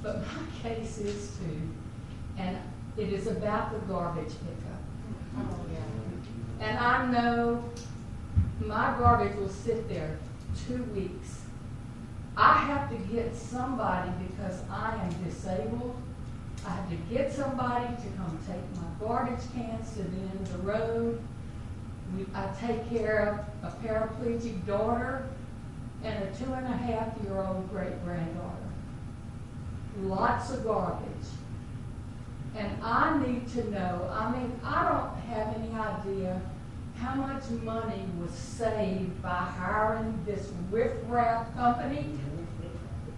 but my case is too, and it is about the garbage pickup. Oh, yeah. And I know my garbage will sit there 2 weeks. I have to get somebody, because I am disabled, I have to get somebody to come take my garbage cans to the end of the road. I take care of a paraplegic daughter and a 2.5-year-old great-granddaughter. Lots of garbage. And I need to know, I don't have any idea how much money was saved by hiring this riff-raff company,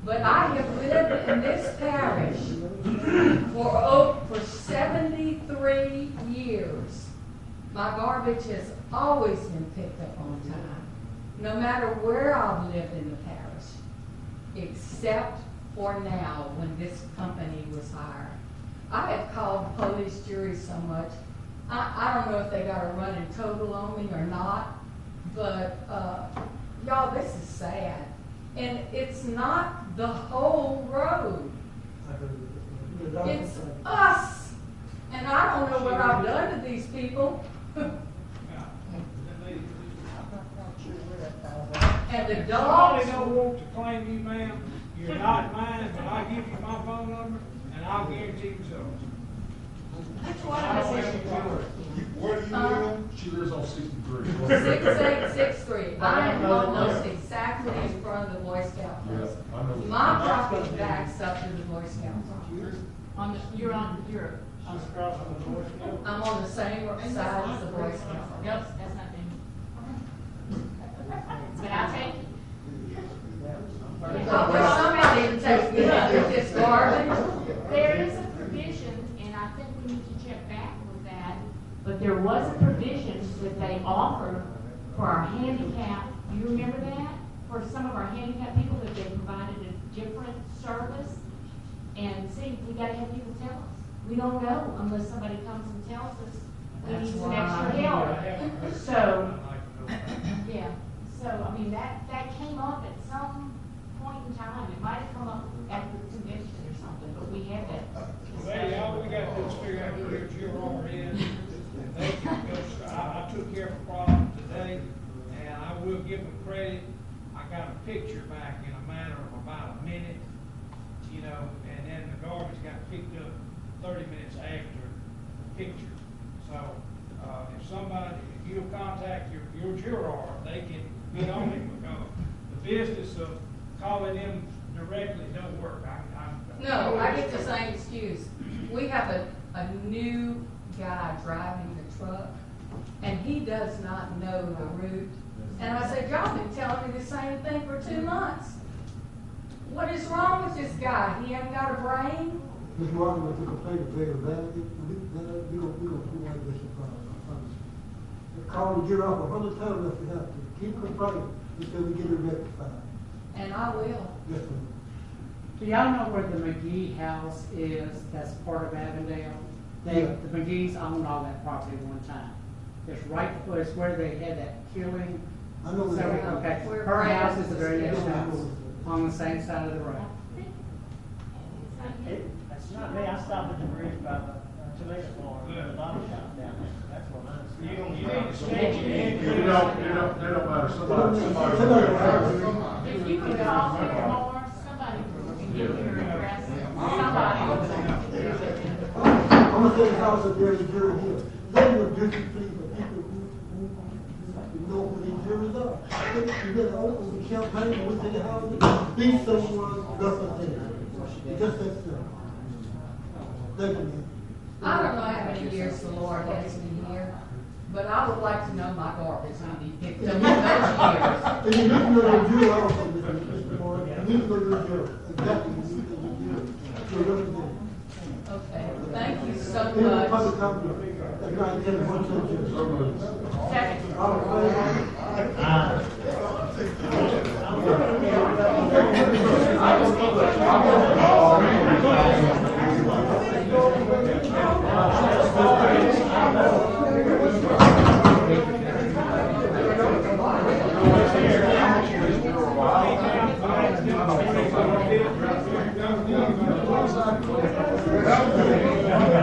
but I have lived in this parish for 73 years. My garbage has always been picked up on time, no matter where I've lived in the parish, except for now when this company was hired. I have called the police jury so much. I don't know if they got a running total on me or not, but y'all, this is sad. And it's not the whole road. It's us. And I don't know what I've done to these people. And the dogs. I don't want to claim you, ma'am. You're not mine, but I'll give you my phone number, and I'll guarantee results. Where do you live? She lives on 63. 6863. I am almost exactly in front of the Boy Scout place. Yeah, I know. My property backs up to the Boy Scout place. You're on the north. I'm on the same side as the Boy Scout. Yep, that's not me. But I'll take it. I wish somebody would take me up with this garbage. There is a provision, and I think we need to check back with that, but there was a provision that they offered for our handicap, you remember that? For some of our handicapped people, that they provided a different service. And see, we gotta have people tell us. We don't know unless somebody comes and tells us we need some extra help. So, yeah, so, I mean, that came up at some point in time. It might have come up at the convention or something, but we had that. Hey, all we got to do is figure out where your arm is. I took care of a problem today, and I will give them credit. I got a picture back in a matter of about a minute, and then the garbage got picked up 30 minutes after the picture. So, if you'll contact your juror, they can get on it, because business of calling them directly don't work. No, I get the same excuse. We have a new guy driving the truck, and he does not know the route. And I said, y'all been telling me the same thing for 2 months. What is wrong with this guy? He ain't got a brain? Ms. Martin, if you complain is very valid, we don't want this problem. Call the jury off 100 times if we have to. Keep complaining until we get it rectified. And I will. Yes, ma'am. Do y'all know where the McGee house is, that's part of Avondale? Yeah. The McGee's owned all that property at one time. It's right, it's where they had that killing. I know where So, that is. okay, Where her Brad house is the very was next killed. house, on the same side of the road. That's not me, I stopped at the bridge by the tomato farm, the bottom shop down there, that's where mine is. You need to state your address. They don't matter, somebody. If you would call me more, somebody can give you your address. Somebody. I'm gonna say this also there in jury here. They were district pleas for people who know who these juries are. You better open the campaign and within the house, be someone representative. Just that simple. Thank you, ma'am. I don't know how many years the Lord has me here, but I would like to know my garbage need to be picked up in those years. And you need to know your jury also, Mr. Moore. You need to know your jury. Exactly, you need to know your jury. Your representative. Okay, thank you so Any much. public comment? That's right, get a one to the jury. Second. All in favor?